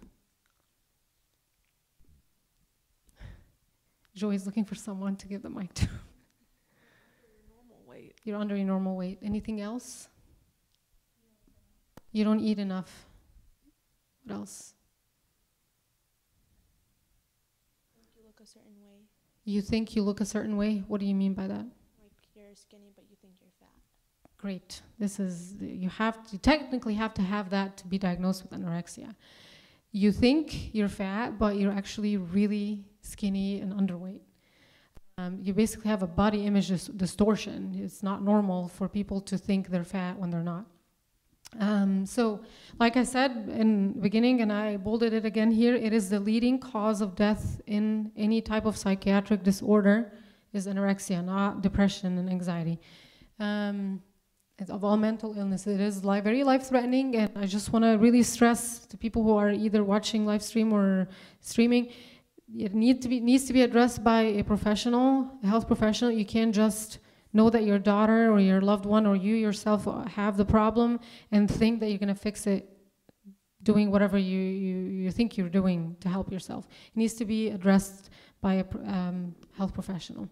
C: Joy is looking for someone to give the mic to.
B: Normal weight.
C: You're under your normal weight. Anything else? You don't eat enough. What else?
B: You look a certain way.
C: You think you look a certain way? What do you mean by that?
B: Like you're skinny, but you think you're fat.
C: Great. You technically have to have that to be diagnosed with anorexia. You think you're fat, but you're actually really skinny and underweight. You basically have a body image distortion. It's not normal for people to think they're fat when they're not. So, like I said in the beginning, and I bolded it again here, it is the leading cause of death in any type of psychiatric disorder is anorexia, not depression and anxiety. Of all mental illness, it is very life-threatening, and I just want to really stress to people who are either watching live stream or streaming, it needs to be addressed by a professional, a health professional. You can't just know that your daughter or your loved one or you yourself have the problem and think that you're going to fix it doing whatever you think you're doing to help yourself. It needs to be addressed by a health professional.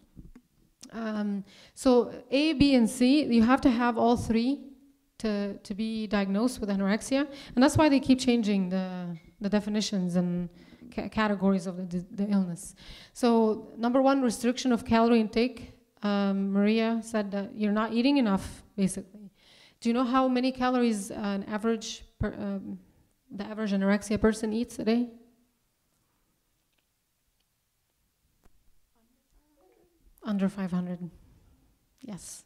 C: So A, B, and C, you have to have all three to be diagnosed with anorexia, and that's why they keep changing the definitions and categories of the illness. So number one, restriction of calorie intake. Maria said that you're not eating enough, basically. Do you know how many calories the average anorexia person eats a day? Under 500, yes.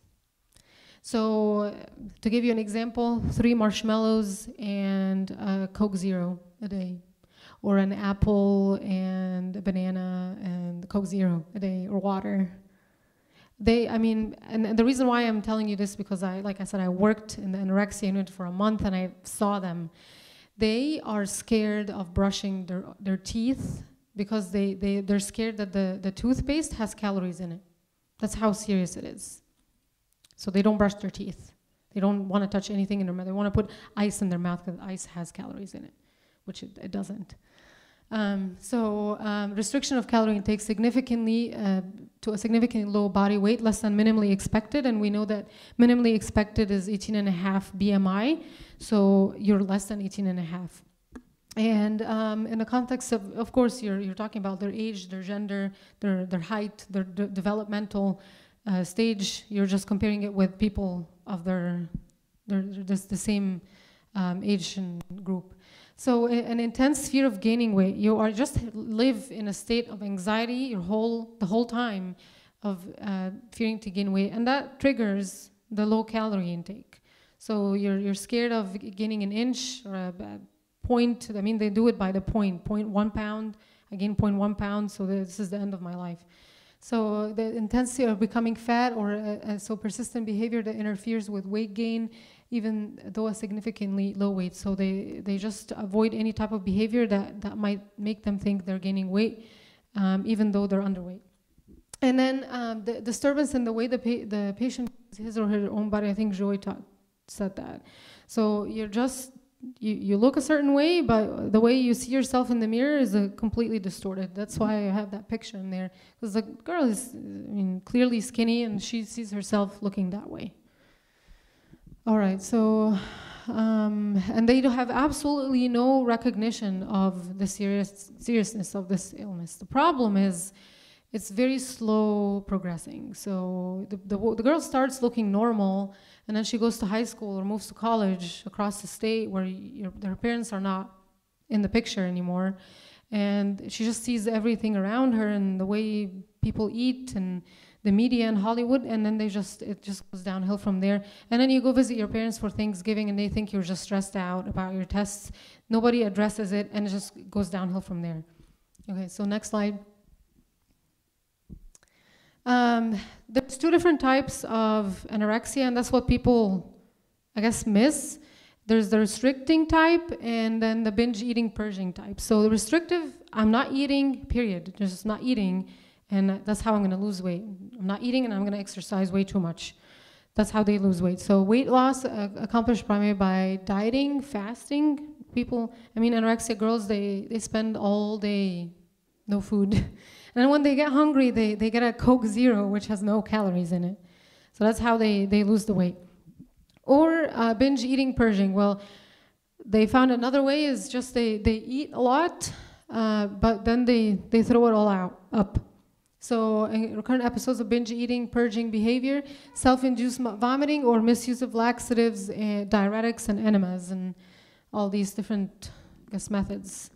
C: So to give you an example, 3 marshmallows and Coke Zero a day, or an apple and a banana and Coke Zero a day, or water. And the reason why I'm telling you this, because like I said, I worked in the anorexia unit for a month and I saw them. They are scared of brushing their teeth because they're scared that the toothpaste has calories in it. That's how serious it is. So they don't brush their teeth. They don't want to touch anything in their mouth. They want to put ice in their mouth because ice has calories in it, which it doesn't. Restriction of calorie intake significantly to a significantly low body weight, less than minimally expected, and we know that minimally expected is 18.5 BMI, so you're less than 18.5. And in the context of course, you're talking about their age, their gender, their height, their developmental stage. You're just comparing it with people of the same age and group. So an intense fear of gaining weight, you are just live in a state of anxiety the whole time of fearing to gain weight, and that triggers the low calorie intake. So you're scared of gaining an inch or a point. I mean, they do it by the point, 0.1 pound. I gain 0.1 pound, so this is the end of my life. So the intensity of becoming fat, or so persistent behavior that interferes with weight gain, even though a significantly low weight. So they just avoid any type of behavior that might make them think they're gaining weight, even though they're underweight. And then the disturbance in the way the patient his or her own body. I think Joy said that. So you look a certain way, but the way you see yourself in the mirror is completely distorted. That's why I have that picture in there, because the girl is, clearly skinny, and she sees herself looking that way. All right, so, and they have absolutely no recognition of the seriousness of this illness. The problem is, it's very slow progressing. So the girl starts looking normal, and then she goes to high school or moves to college across the state where their parents are not in the picture anymore. And she just sees everything around her and the way people eat and the media in Hollywood, and then it just goes downhill from there. And then you go visit your parents for Thanksgiving and they think you're just stressed out about your tests. Nobody addresses it, and it just goes downhill from there. Okay, so next slide. There's two different types of anorexia, and that's what people, I guess, miss. There's the restricting type and then the binge eating purging type. So the restrictive, I'm not eating, period. Just not eating, and that's how I'm gonna lose weight. I'm not eating and I'm gonna exercise way too much. That's how they lose weight. So weight loss accomplished primarily by dieting, fasting. People, anorexia girls, they spend all day no food. And when they get hungry, they get a Coke Zero, which has no calories in it. So that's how they lose the weight. Or binge eating purging. Well, they found another way is just they eat a lot, but then they throw it all up. So recurrent episodes of binge eating, purging behavior, self-induced vomiting, or misuse of laxatives, diuretics, and enemas, and all these different, methods.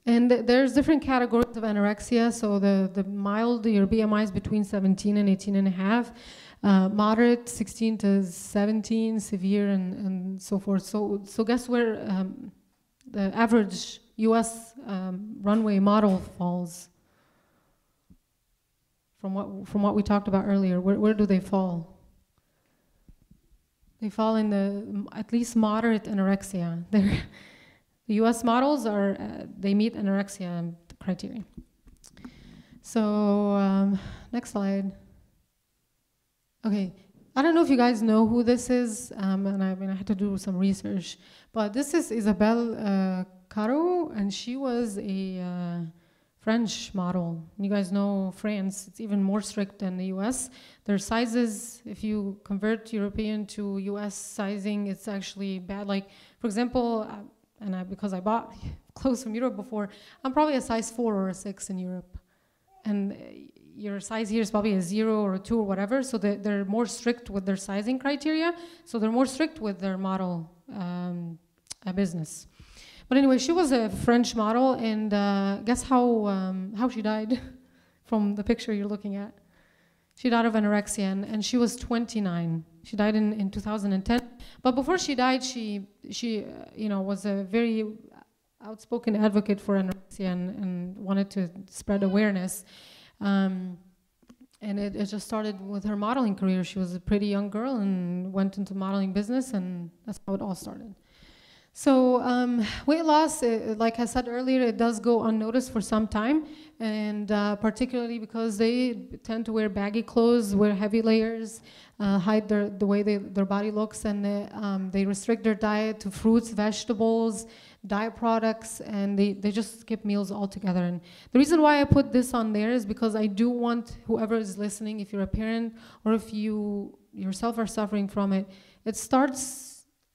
C: And there's different categories of anorexia. So the mild, your BMI is between 17 and 18.5. Moderate, 16 to 17, severe, and so forth. So guess where the average U.S. runway model falls? From what we talked about earlier, where do they fall? They fall in the at least moderate anorexia. The U.S. models they meet anorexia criteria. So next slide. Okay, I don't know if you guys know who this is, and I had to do some research, but this is Isabelle Caro, and she was a French model. You guys know France, it's even more strict than the US. Their sizes, if you convert European to US sizing, it's actually bad. Like, for example, because I bought clothes from Europe before, I'm probably a size 4 or a 6 in Europe. And your size here is probably a 0 or a 2 or whatever, so they're more strict with their sizing criteria, so they're more strict with their model business. But anyway, she was a French model, and guess how she died from the picture you're looking at? She died of anorexia, and she was 29. She died in 2010. But before she died, she was a very outspoken advocate for anorexia and wanted to spread awareness. And it just started with her modeling career. She was a pretty young girl and went into modeling business, and that's how it all started. So weight loss, like I said earlier, it does go unnoticed for some time, and particularly because they tend to wear baggy clothes, wear heavy layers, hide the way their body looks, and they restrict their diet to fruits, vegetables, diet products, and they just skip meals altogether. And the reason why I put this on there is because I do want whoever is listening, if you're a parent or if you yourself are suffering from it, it starts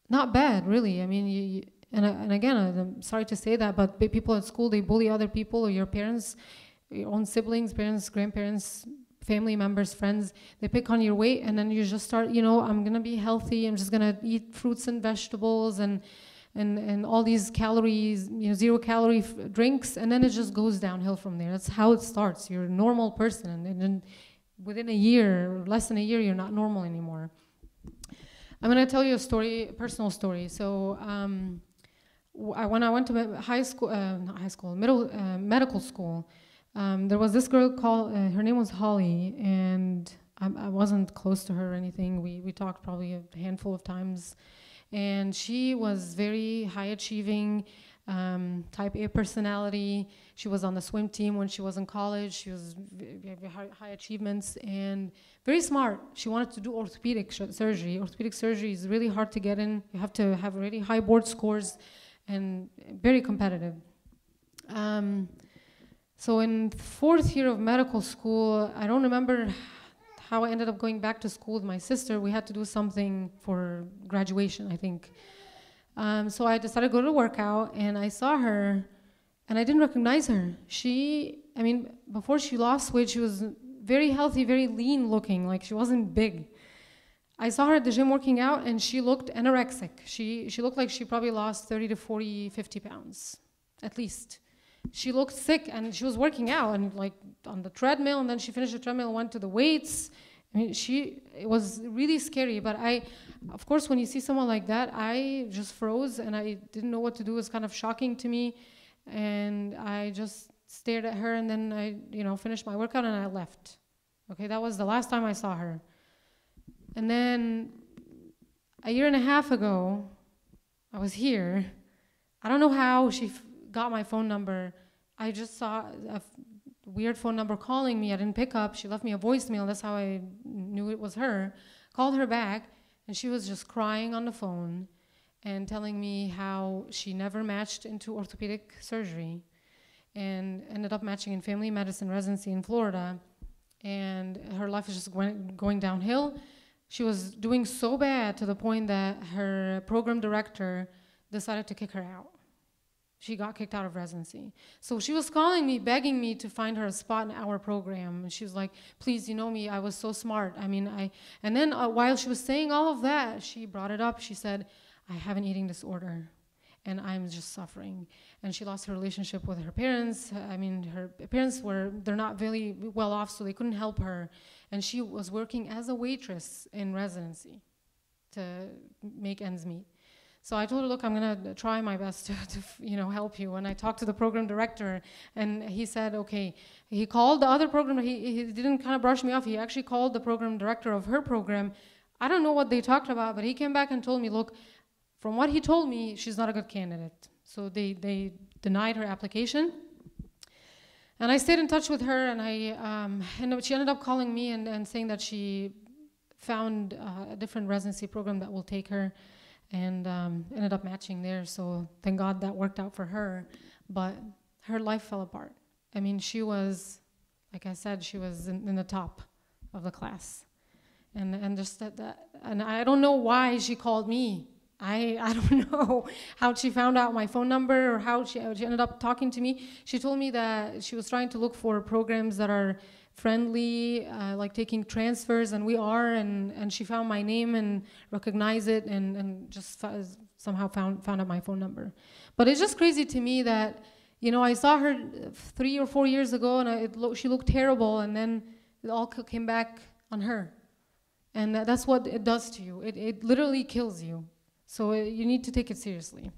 C: not bad, really. I mean, and again, I'm sorry to say that, but people at school, they bully other people, or your parents, your own siblings, parents, grandparents, family members, friends, they pick on your weight, and then you just start, I'm gonna be healthy, I'm just gonna eat fruits and vegetables and all these calories, 0-calorie drinks, and then it just goes downhill from there. That's how it starts. You're a normal person, and then within a year, less than a year, you're not normal anymore. I'm going to tell you a personal story. So when I went to medical school, there was this girl called, her name was Holly, and I wasn't close to her or anything. We talked probably a handful of times. And she was very high achieving, type A personality. She was on the swim team when she was in college. She was very high achievements and very smart. She wanted to do orthopedic surgery. Orthopedic surgery is really hard to get in. You have to have really high board scores and very competitive. So in 4th year of medical school, I don't remember how I ended up going back to school with my sister. We had to do something for graduation, I think. So I decided to go to a workout, and I saw her, and I didn't recognize her. Before she lost weight, she was very healthy, very lean looking, like she wasn't big. I saw her at the gym working out, and she looked anorexic. She looked like she probably lost 30 to 40, 50 pounds, at least. She looked sick, and she was working out, and like on the treadmill, and then she finished the treadmill, went to the weights. It was really scary, but of course, when you see someone like that, I just froze, and I didn't know what to do. It was kind of shocking to me, and I just stared at her, and then I, finished my workout, and I left. Okay, that was the last time I saw her. And then a year and a half ago, I was here. I don't know how she got my phone number. I just saw a weird phone number calling me. I didn't pick up. She left me a voicemail. That's how I knew it was her. Called her back, and she was just crying on the phone and telling me how she never matched into orthopedic surgery and ended up matching in family medicine residency in Florida. And her life is just going downhill. She was doing so bad to the point that her program director decided to kick her out. She got kicked out of residency. So she was calling me, begging me to find her a spot in our program. And she was like, please, you know me, I was so smart. And then while she was saying all of that, she brought it up. She said, I have an eating disorder, and I'm just suffering. And she lost her relationship with her parents. Her parents they're not really well off, so they couldn't help her. And she was working as a waitress in residency to make ends meet. So I told her, look, I'm going to try my best to help you. And I talked to the program director, and he said, okay. He called the other program. He didn't kind of brush me off. He actually called the program director of her program. I don't know what they talked about, but he came back and told me, look, from what he told me, she's not a good candidate. So they denied her application. And I stayed in touch with her, and she ended up calling me and saying that she found a different residency program that will take her, and ended up matching there. So thank God that worked out for her. But her life fell apart. She was, like I said, she was in the top of the class. And just that, and I don't know why she called me. I don't know how she found out my phone number or how she ended up talking to me. She told me that she was trying to look for programs that are friendly, like taking transfers, and we are, and she found my name and recognized it, and just somehow found out my phone number. But it's just crazy to me that, I saw her 3 or 4 years ago, and she looked terrible, and then it all came back on her. And that's what it does to you. It literally kills you. So you need to take it seriously.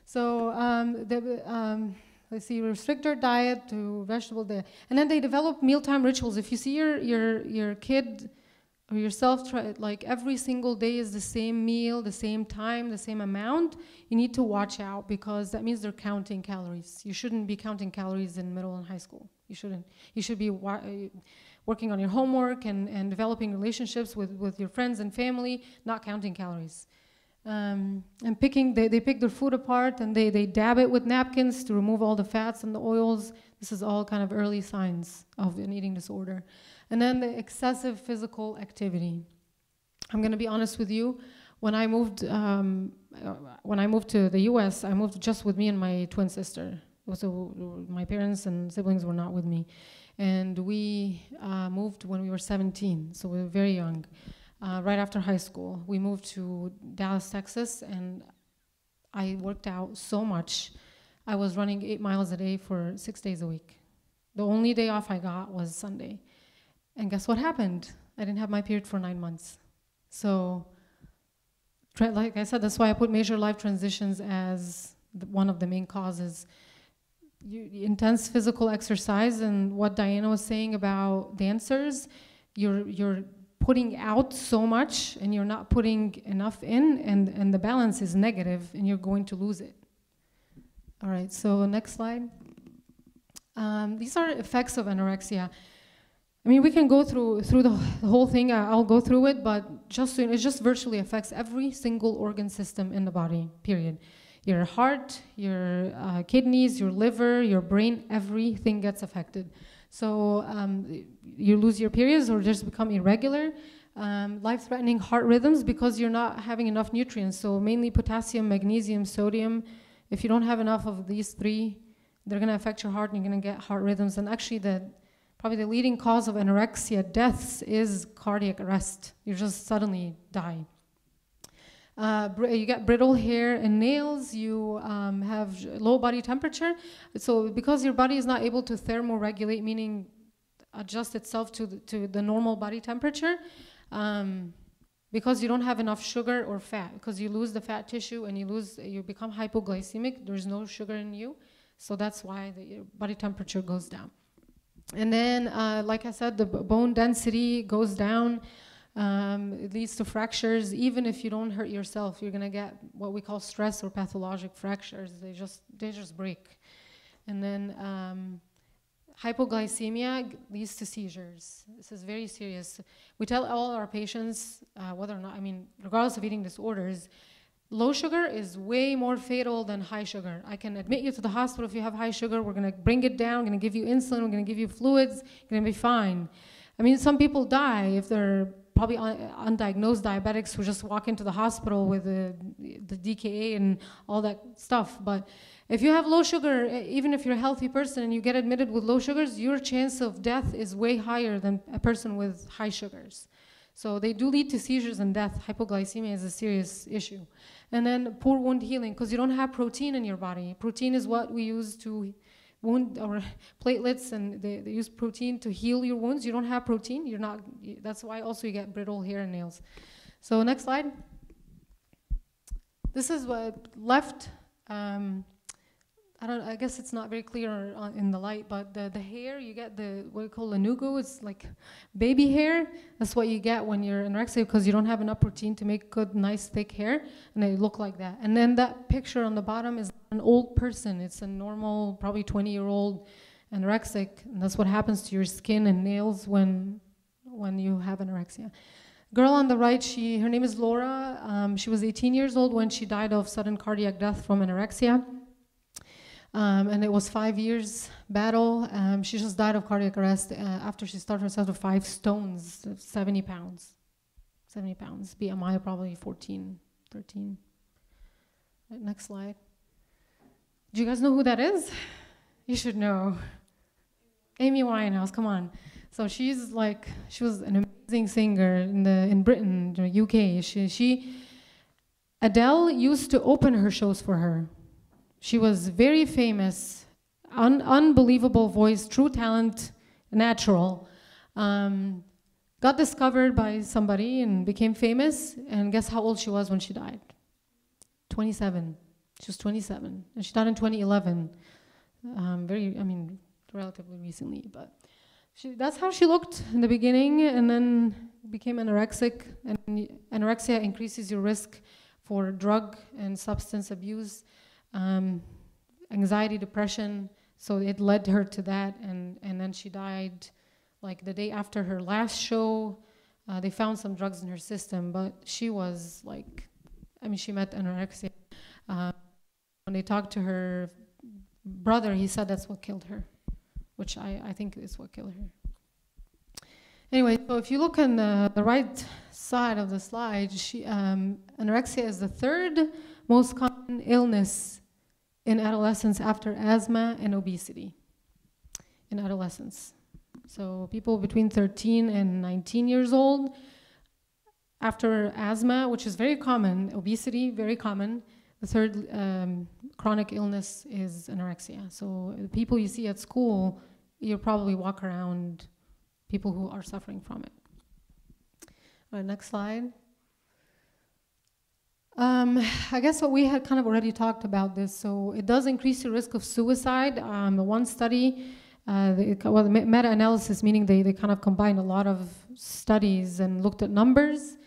C: So let's see, restrict their diet to vegetable diet. And then they develop mealtime rituals. If you see your kid or yourself, like every single day is the same meal, the same time, the same amount, you need to watch out, because that means they're counting calories. You shouldn't be counting calories in middle and high school. You shouldn't. You should be working on your homework and developing relationships with your friends and family, not counting calories. And they pick their food apart, and they dab it with napkins to remove all the fats and the oils. This is all kind of early signs of an eating disorder. And then the excessive physical activity. I'm going to be honest with you. When I moved to the U.S., I moved just with me and my twin sister. So my parents and siblings were not with me. And we moved when we were 17, so we were very young. Right after high school, we moved to Dallas, Texas, and I worked out so much. I was running 8 miles a day for 6 days a week. The only day off I got was Sunday. And guess what happened? I didn't have my period for 9 months. So, like I said, that's why I put major life transitions as one of the main causes. Intense physical exercise, and what Diana was saying about dancers, you're putting out so much and you're not putting enough in, and the balance is negative and you're going to lose it. All right, so next slide. These are effects of anorexia. I mean, we can go through the whole thing. I'll go through it, but it just virtually affects every single organ system in the body, period. Your heart, your kidneys, your liver, your brain, everything gets affected. So you lose your periods or just become irregular. Life-threatening heart rhythms because you're not having enough nutrients. So mainly potassium, magnesium, sodium. If you don't have enough of these three, they're going to affect your heart and you're going to get heart rhythms. And actually, probably the leading cause of anorexia deaths is cardiac arrest. You just suddenly die. You get brittle hair and nails. You have low body temperature. So because your body is not able to thermoregulate, meaning adjust itself to the normal body temperature, because you don't have enough sugar or fat, because you lose the fat tissue and you become hypoglycemic. There's no sugar in you, so that's why your body temperature goes down. And then, like I said, the bone density goes down. It leads to fractures. Even if you don't hurt yourself, you're gonna get what we call stress or pathologic fractures. They just break. And then hypoglycemia leads to seizures. This is very serious. We tell all our patients, whether or not, regardless of eating disorders, low sugar is way more fatal than high sugar. I can admit you to the hospital if you have high sugar. We're gonna bring it down, we're gonna give you insulin, we're gonna give you fluids, you're gonna be fine. Some people die if they're probably undiagnosed diabetics who just walk into the hospital with the DKA and all that stuff. But if you have low sugar, even if you're a healthy person and you get admitted with low sugars, your chance of death is way higher than a person with high sugars. So they do lead to seizures and death. Hypoglycemia is a serious issue. And then poor wound healing, because you don't have protein in your body. Protein is what we use to wound or platelets, and they use protein to heal your wounds. You don't have protein, that's why also you get brittle hair and nails. So next slide. This is what left. I guess it's not very clear in the light, but the hair, you get what we call lanugo. It's like baby hair. That's what you get when you're anorexic, because you don't have enough protein to make good, nice, thick hair, and they look like that. And then that picture on the bottom is an old person. It's a normal, probably 20-year-old anorexic, and that's what happens to your skin and nails when you have anorexia. Girl on the right, her name is Laura. She was 18 years old when she died of sudden cardiac death from anorexia. And it was 5 years battle. She just died of cardiac arrest after she started herself with 5 stones, 70 pounds. 70 pounds. BMI probably 14, 13. Right, next slide. Do you guys know who that is? You should know. Amy Winehouse, come on. So she was an amazing singer in Britain, the UK. Adele used to open her shows for her. She was very famous, unbelievable voice, true talent, natural. got discovered by somebody and became famous. And guess how old she was when she died? 27. She was 27. And she died in 2011. Relatively recently. But that's how she looked in the beginning, and then became anorexic. And anorexia increases your risk for drug and substance abuse, anxiety, depression. So it led her to that, and then she died like the day after her last show. They found some drugs in her system, but she was like, she met anorexia. When they talked to her brother, he said that's what killed her, which I think is what killed her. Anyway, so if you look on the right side of the slide, anorexia is the third most common illness in adolescence after asthma and obesity in adolescence. So people between 13 and 19 years old, after asthma, which is very common, obesity, very common, the third chronic illness is anorexia. So the people you see at school, you'll probably walk around people who are suffering from it. All right, next slide. I guess what we had kind of already talked about this. So it does increase the risk of suicide. The one study, the meta-analysis, meaning they kind of combined a lot of studies and looked at numbers.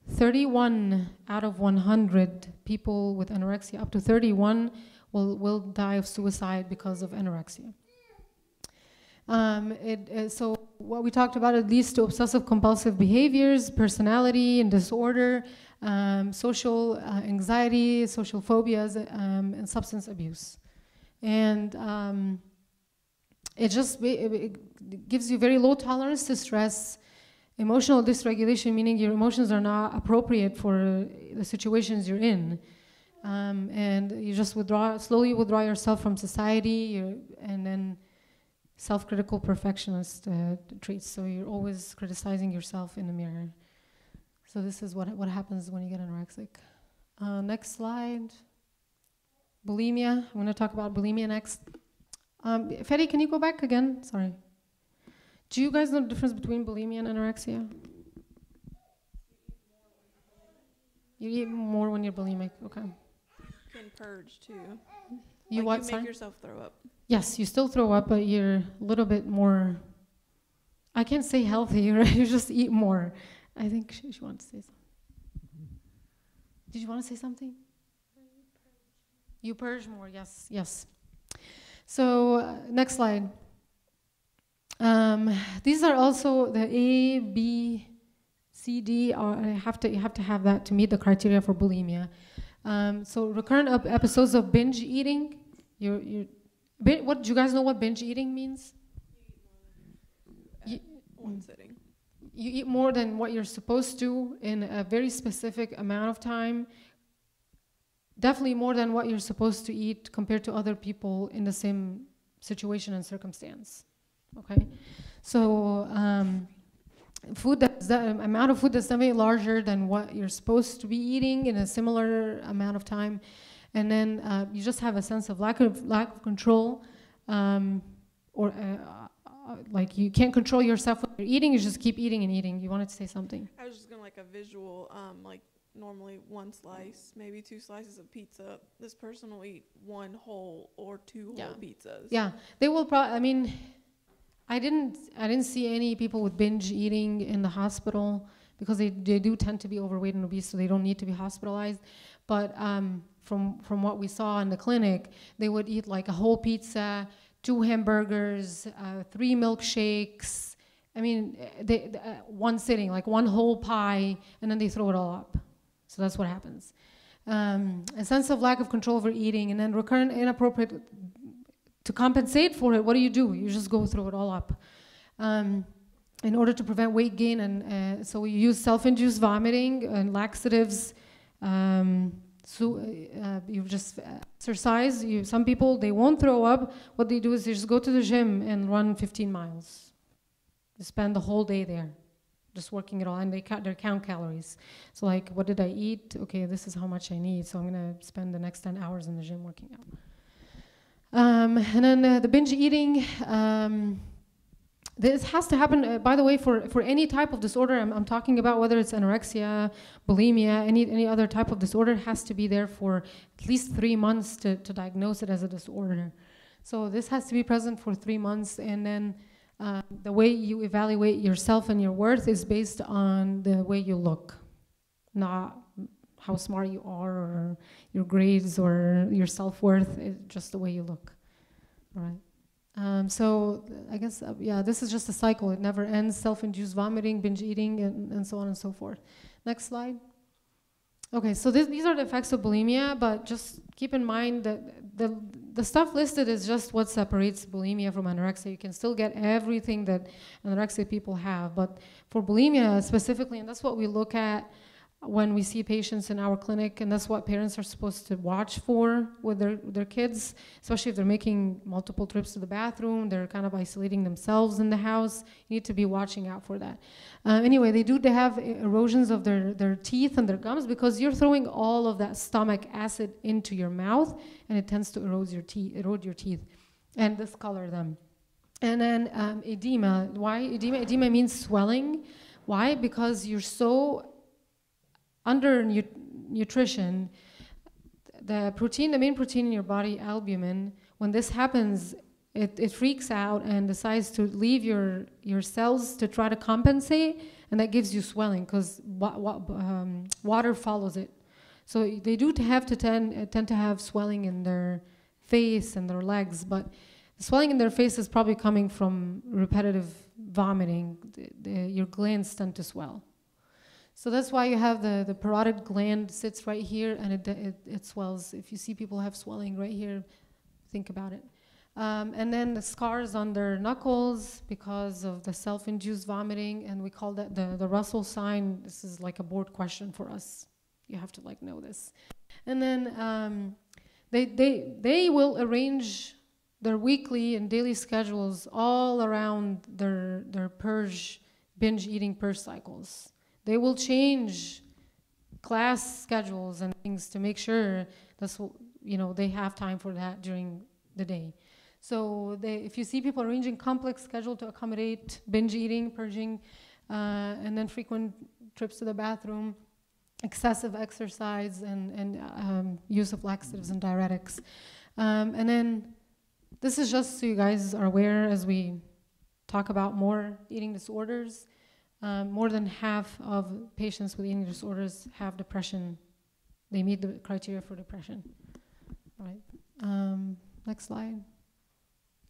C: 31 out of 100 people with anorexia, up to 31, will die of suicide because of anorexia. So what we talked about, it leads to obsessive compulsive behaviors, personality and disorder, social anxiety, social phobias, and substance abuse. And it gives you very low tolerance to stress, emotional dysregulation, meaning your emotions are not appropriate for the situations you're in. And you just slowly withdraw yourself from society, and then self-critical perfectionist traits. So you're always criticizing yourself in the mirror. So this is what happens when you get anorexic. Next slide. Bulimia. I'm going to talk about bulimia next. Fedi, can you go back again? Sorry. Do you guys know the difference between bulimia and anorexia? You eat more when you're bulimic. Okay.
B: You can purge too.
C: You
B: make yourself throw up.
C: Yes, you still throw up, but you're a little bit more, I can't say healthy, right? You just eat more. I think she wants to say something. Did you want to say something? You purge more, yes. So next slide. These are also the A, B, C, D. You have to have that to meet the criteria for bulimia. So recurrent episodes of binge eating. What do you guys know what binge eating means?
B: One sitting.
C: You eat more than what you're supposed to in a very specific amount of time. Definitely more than what you're supposed to eat compared to other people in the same situation and circumstance. Okay, so the amount of food that's definitely larger than what you're supposed to be eating in a similar amount of time, and then you just have a sense of lack of control, like you can't control yourself when you're eating. You just keep eating and eating. You wanted to say something?
B: I was just gonna like a visual, like normally one slice, maybe 2 slices of pizza. This person will eat 1 whole or 2 whole pizzas.
C: Yeah, they will probably. I didn't see any people with binge eating in the hospital because they do tend to be overweight and obese, so they don't need to be hospitalized. But from what we saw in the clinic, they would eat like a whole pizza, 2 hamburgers, 3 milkshakes. One sitting, like 1 whole pie, and then they throw it all up. So that's what happens. A sense of lack of control over eating, and then recurrent inappropriate. To compensate for it, what do? You just go throw it all up. In order to prevent weight gain, and so we use self-induced vomiting and laxatives. You just exercise. Some people, they won't throw up. What they do is they just go to the gym and run 15 miles. They spend the whole day there, just working it all, and they count calories. So like, what did I eat? Okay, this is how much I need, so I'm gonna spend the next 10 hours in the gym working out. And then the binge eating, This has to happen, by the way, for any type of disorder I'm talking about, whether it's anorexia, bulimia, any other type of disorder, it has to be there for at least 3 months to diagnose it as a disorder. So this has to be present for 3 months, and then the way you evaluate yourself and your worth is based on the way you look, not how smart you are or your grades or your self-worth, it's just the way you look, all right? So I guess, yeah, this is just a cycle. It never ends, self-induced vomiting, binge eating, and so on and so forth. Next slide. Okay, so these are the effects of bulimia, but just keep in mind that the stuff listed is just what separates bulimia from anorexia. You can still get everything that anorexic people have, but for bulimia specifically, and that's what we look at when we see patients in our clinic, and that's what parents are supposed to watch for with their kids, especially if they're making multiple trips to the bathroom, they're kind of isolating themselves in the house. You need to be watching out for that. Anyway, they have erosions of their teeth and their gums because you're throwing all of that stomach acid into your mouth, and it tends to erode your teeth and discolor them. And then edema. Why edema? Edema means swelling. Why? Because you're so under nutrition, the main protein in your body, albumin, when this happens, it freaks out and decides to leave your cells to try to compensate, and that gives you swelling because water follows it. So they do tend to have swelling in their face and their legs, but the swelling in their face is probably coming from repetitive vomiting. Your glands tend to swell. So that's why you have the parotid gland sits right here, and it swells. If you see people have swelling right here, think about it. And then the scars on their knuckles because of the self-induced vomiting, and we call that the Russell sign. This is like a board question for us. You have to know this. And then they will arrange their weekly and daily schedules all around their binge eating purge cycles. They will change class schedules and things to make sure they have time for that during the day. So if you see people arranging complex schedule to accommodate binge eating, purging, and then frequent trips to the bathroom, excessive exercise, and use of laxatives and diuretics. And then this is just so you guys are aware as we talk about more eating disorders. More than half of patients with eating disorders have depression. They meet the criteria for depression. All right. Next slide.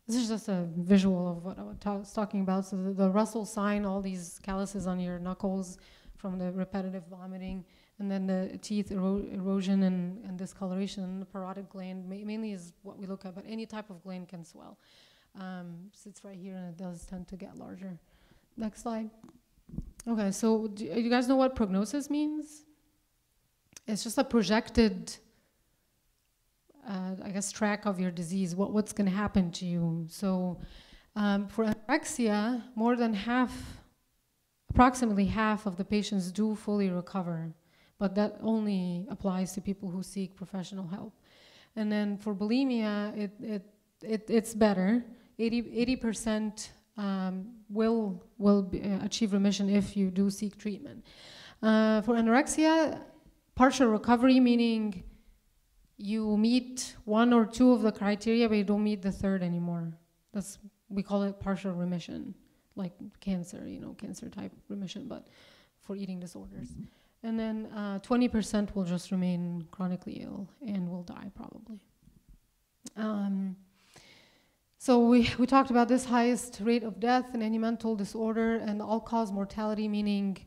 C: This is just a visual of what I was talking about. So the Russell sign, all these calluses on your knuckles from the repetitive vomiting, and then the teeth erosion and discoloration. The parotid gland mainly is what we look at, but any type of gland can swell. Sits right here, and it does tend to get larger. Next slide. Okay, so do you guys know what prognosis means? It's just a projected, track of your disease, what's going to happen to you. So for anorexia, approximately half of the patients do fully recover, but that only applies to people who seek professional help. And then for bulimia, it's better. 80% will achieve remission if you do seek treatment. For anorexia, partial recovery, meaning you meet 1 or 2 of the criteria, but you don't meet the third anymore. We call it partial remission, like cancer, cancer type remission, but for eating disorders. And then 20% will just remain chronically ill and will die probably. So we talked about this highest rate of death in any mental disorder, and all-cause mortality, meaning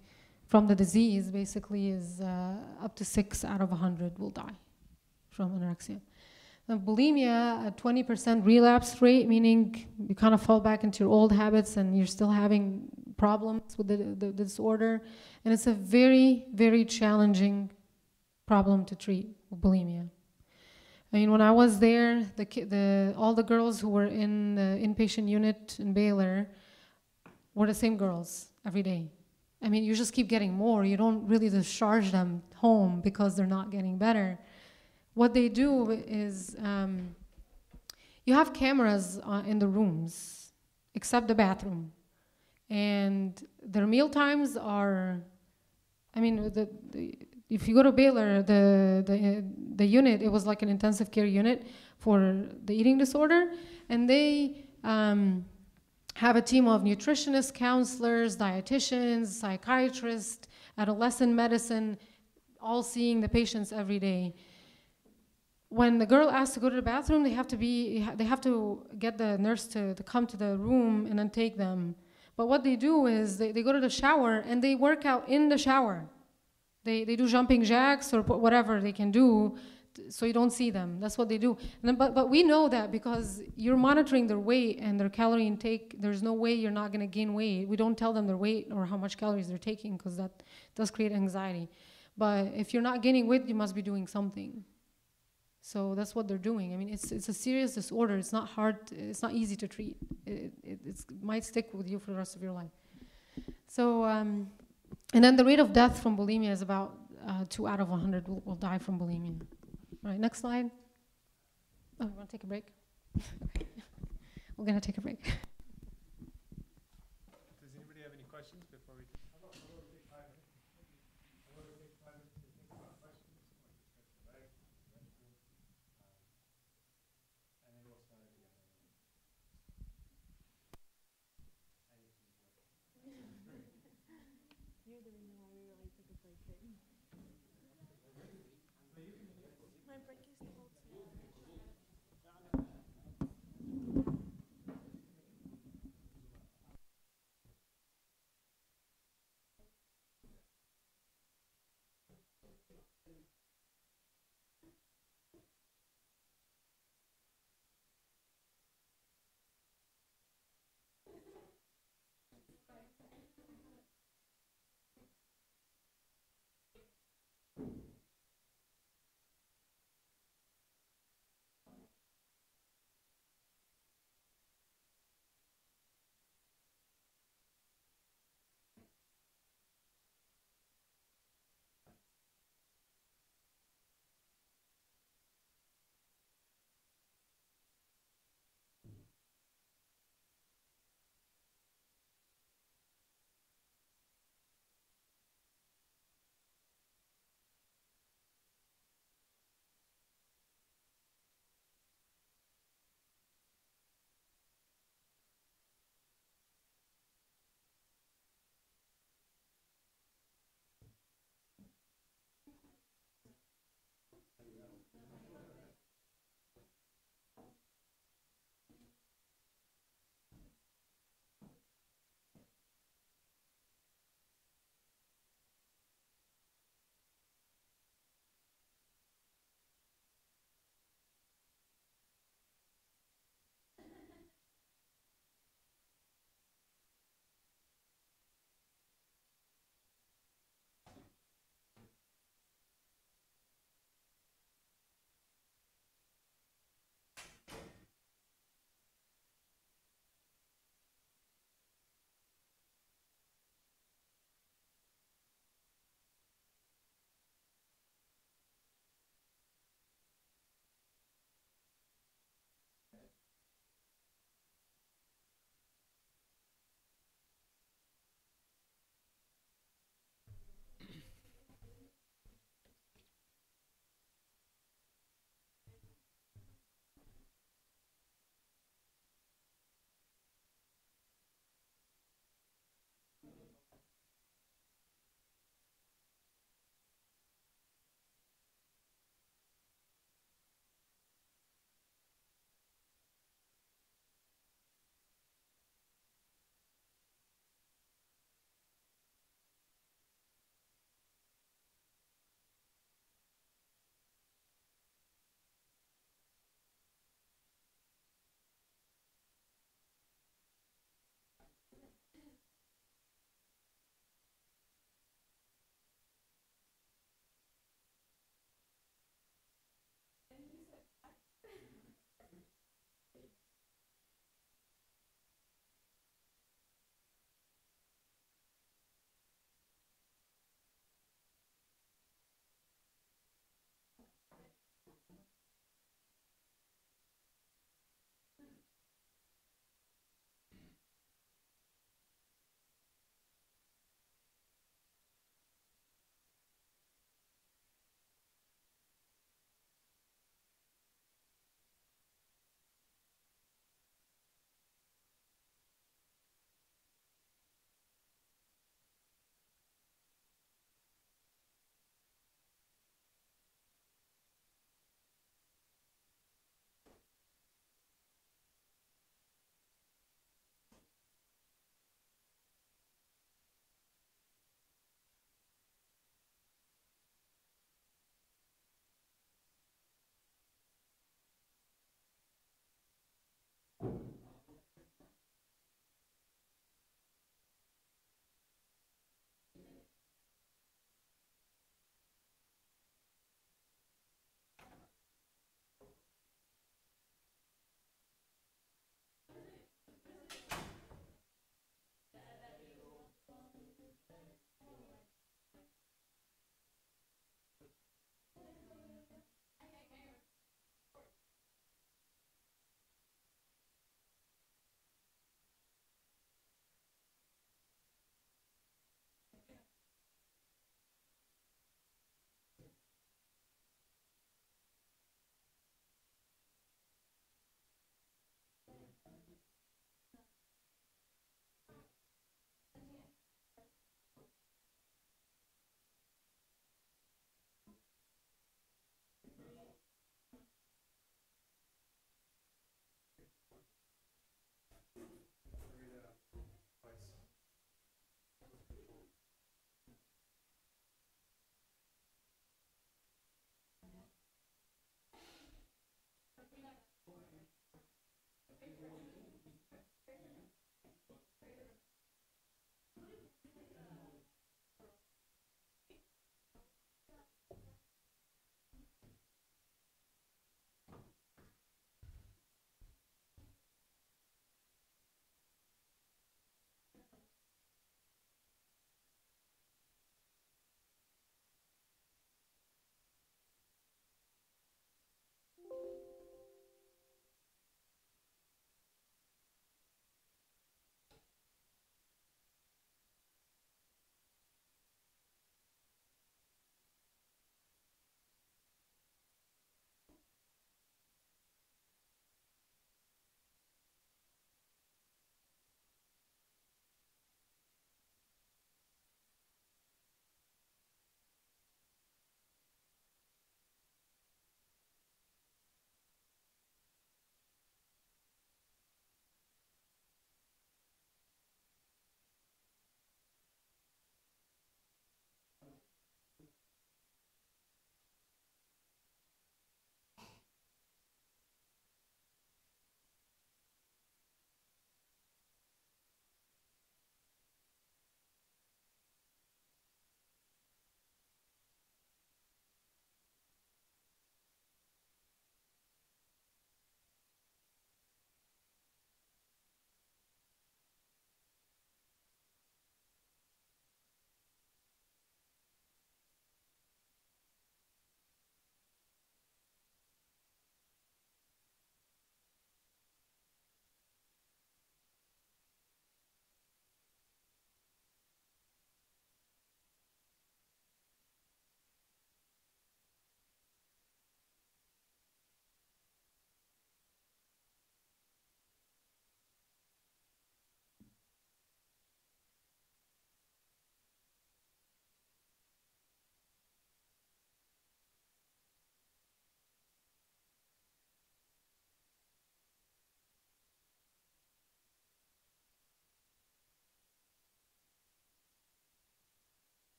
C: from the disease, basically is up to 6 out of 100 will die from anorexia. Now, bulimia, a 20% relapse rate, meaning you kind of fall back into your old habits and you're still having problems with the disorder. And it's a very, very challenging problem to treat, bulimia. I mean, when I was there, all the girls who were in the inpatient unit in Baylor were the same girls every day. I mean, you just keep getting more. You don't really discharge them home because they're not getting better. What they do is you have cameras in the rooms, except the bathroom. And their meal times are, I mean, if you go to Baylor, the unit, it was like an intensive care unit for the eating disorder, and they have a team of nutritionists, counselors, dietitians, psychiatrists, adolescent medicine, all seeing the patients every day. When the girl asks to go to the bathroom, they have to get the nurse to come to the room and then take them. But what they do is they go to the shower and they work out in the shower. They do jumping jacks or whatever they can do so you don't see them. That's what they do. And then, but we know that because you're monitoring their weight and their calorie intake, there's no way you're not going to gain weight. We don't tell them their weight or how much calories they're taking because that does create anxiety. But if you're not gaining weight, you must be doing something. So that's what they're doing. I mean, it's a serious disorder. It's not hard. It's not easy to treat. It might stick with you for the rest of your life. So, and then the rate of death from bulimia is about 2 out of 100 will die from bulimia. All right, next slide. Oh, you want to take a break? Okay. We're going to take a break.
A: Does anybody have any questions before we? How about we take 5 minutes? How about we take 5 minutes to think about questions? And then we'll start again.
B: You're the reason why we really took a break there. My break is the whole time.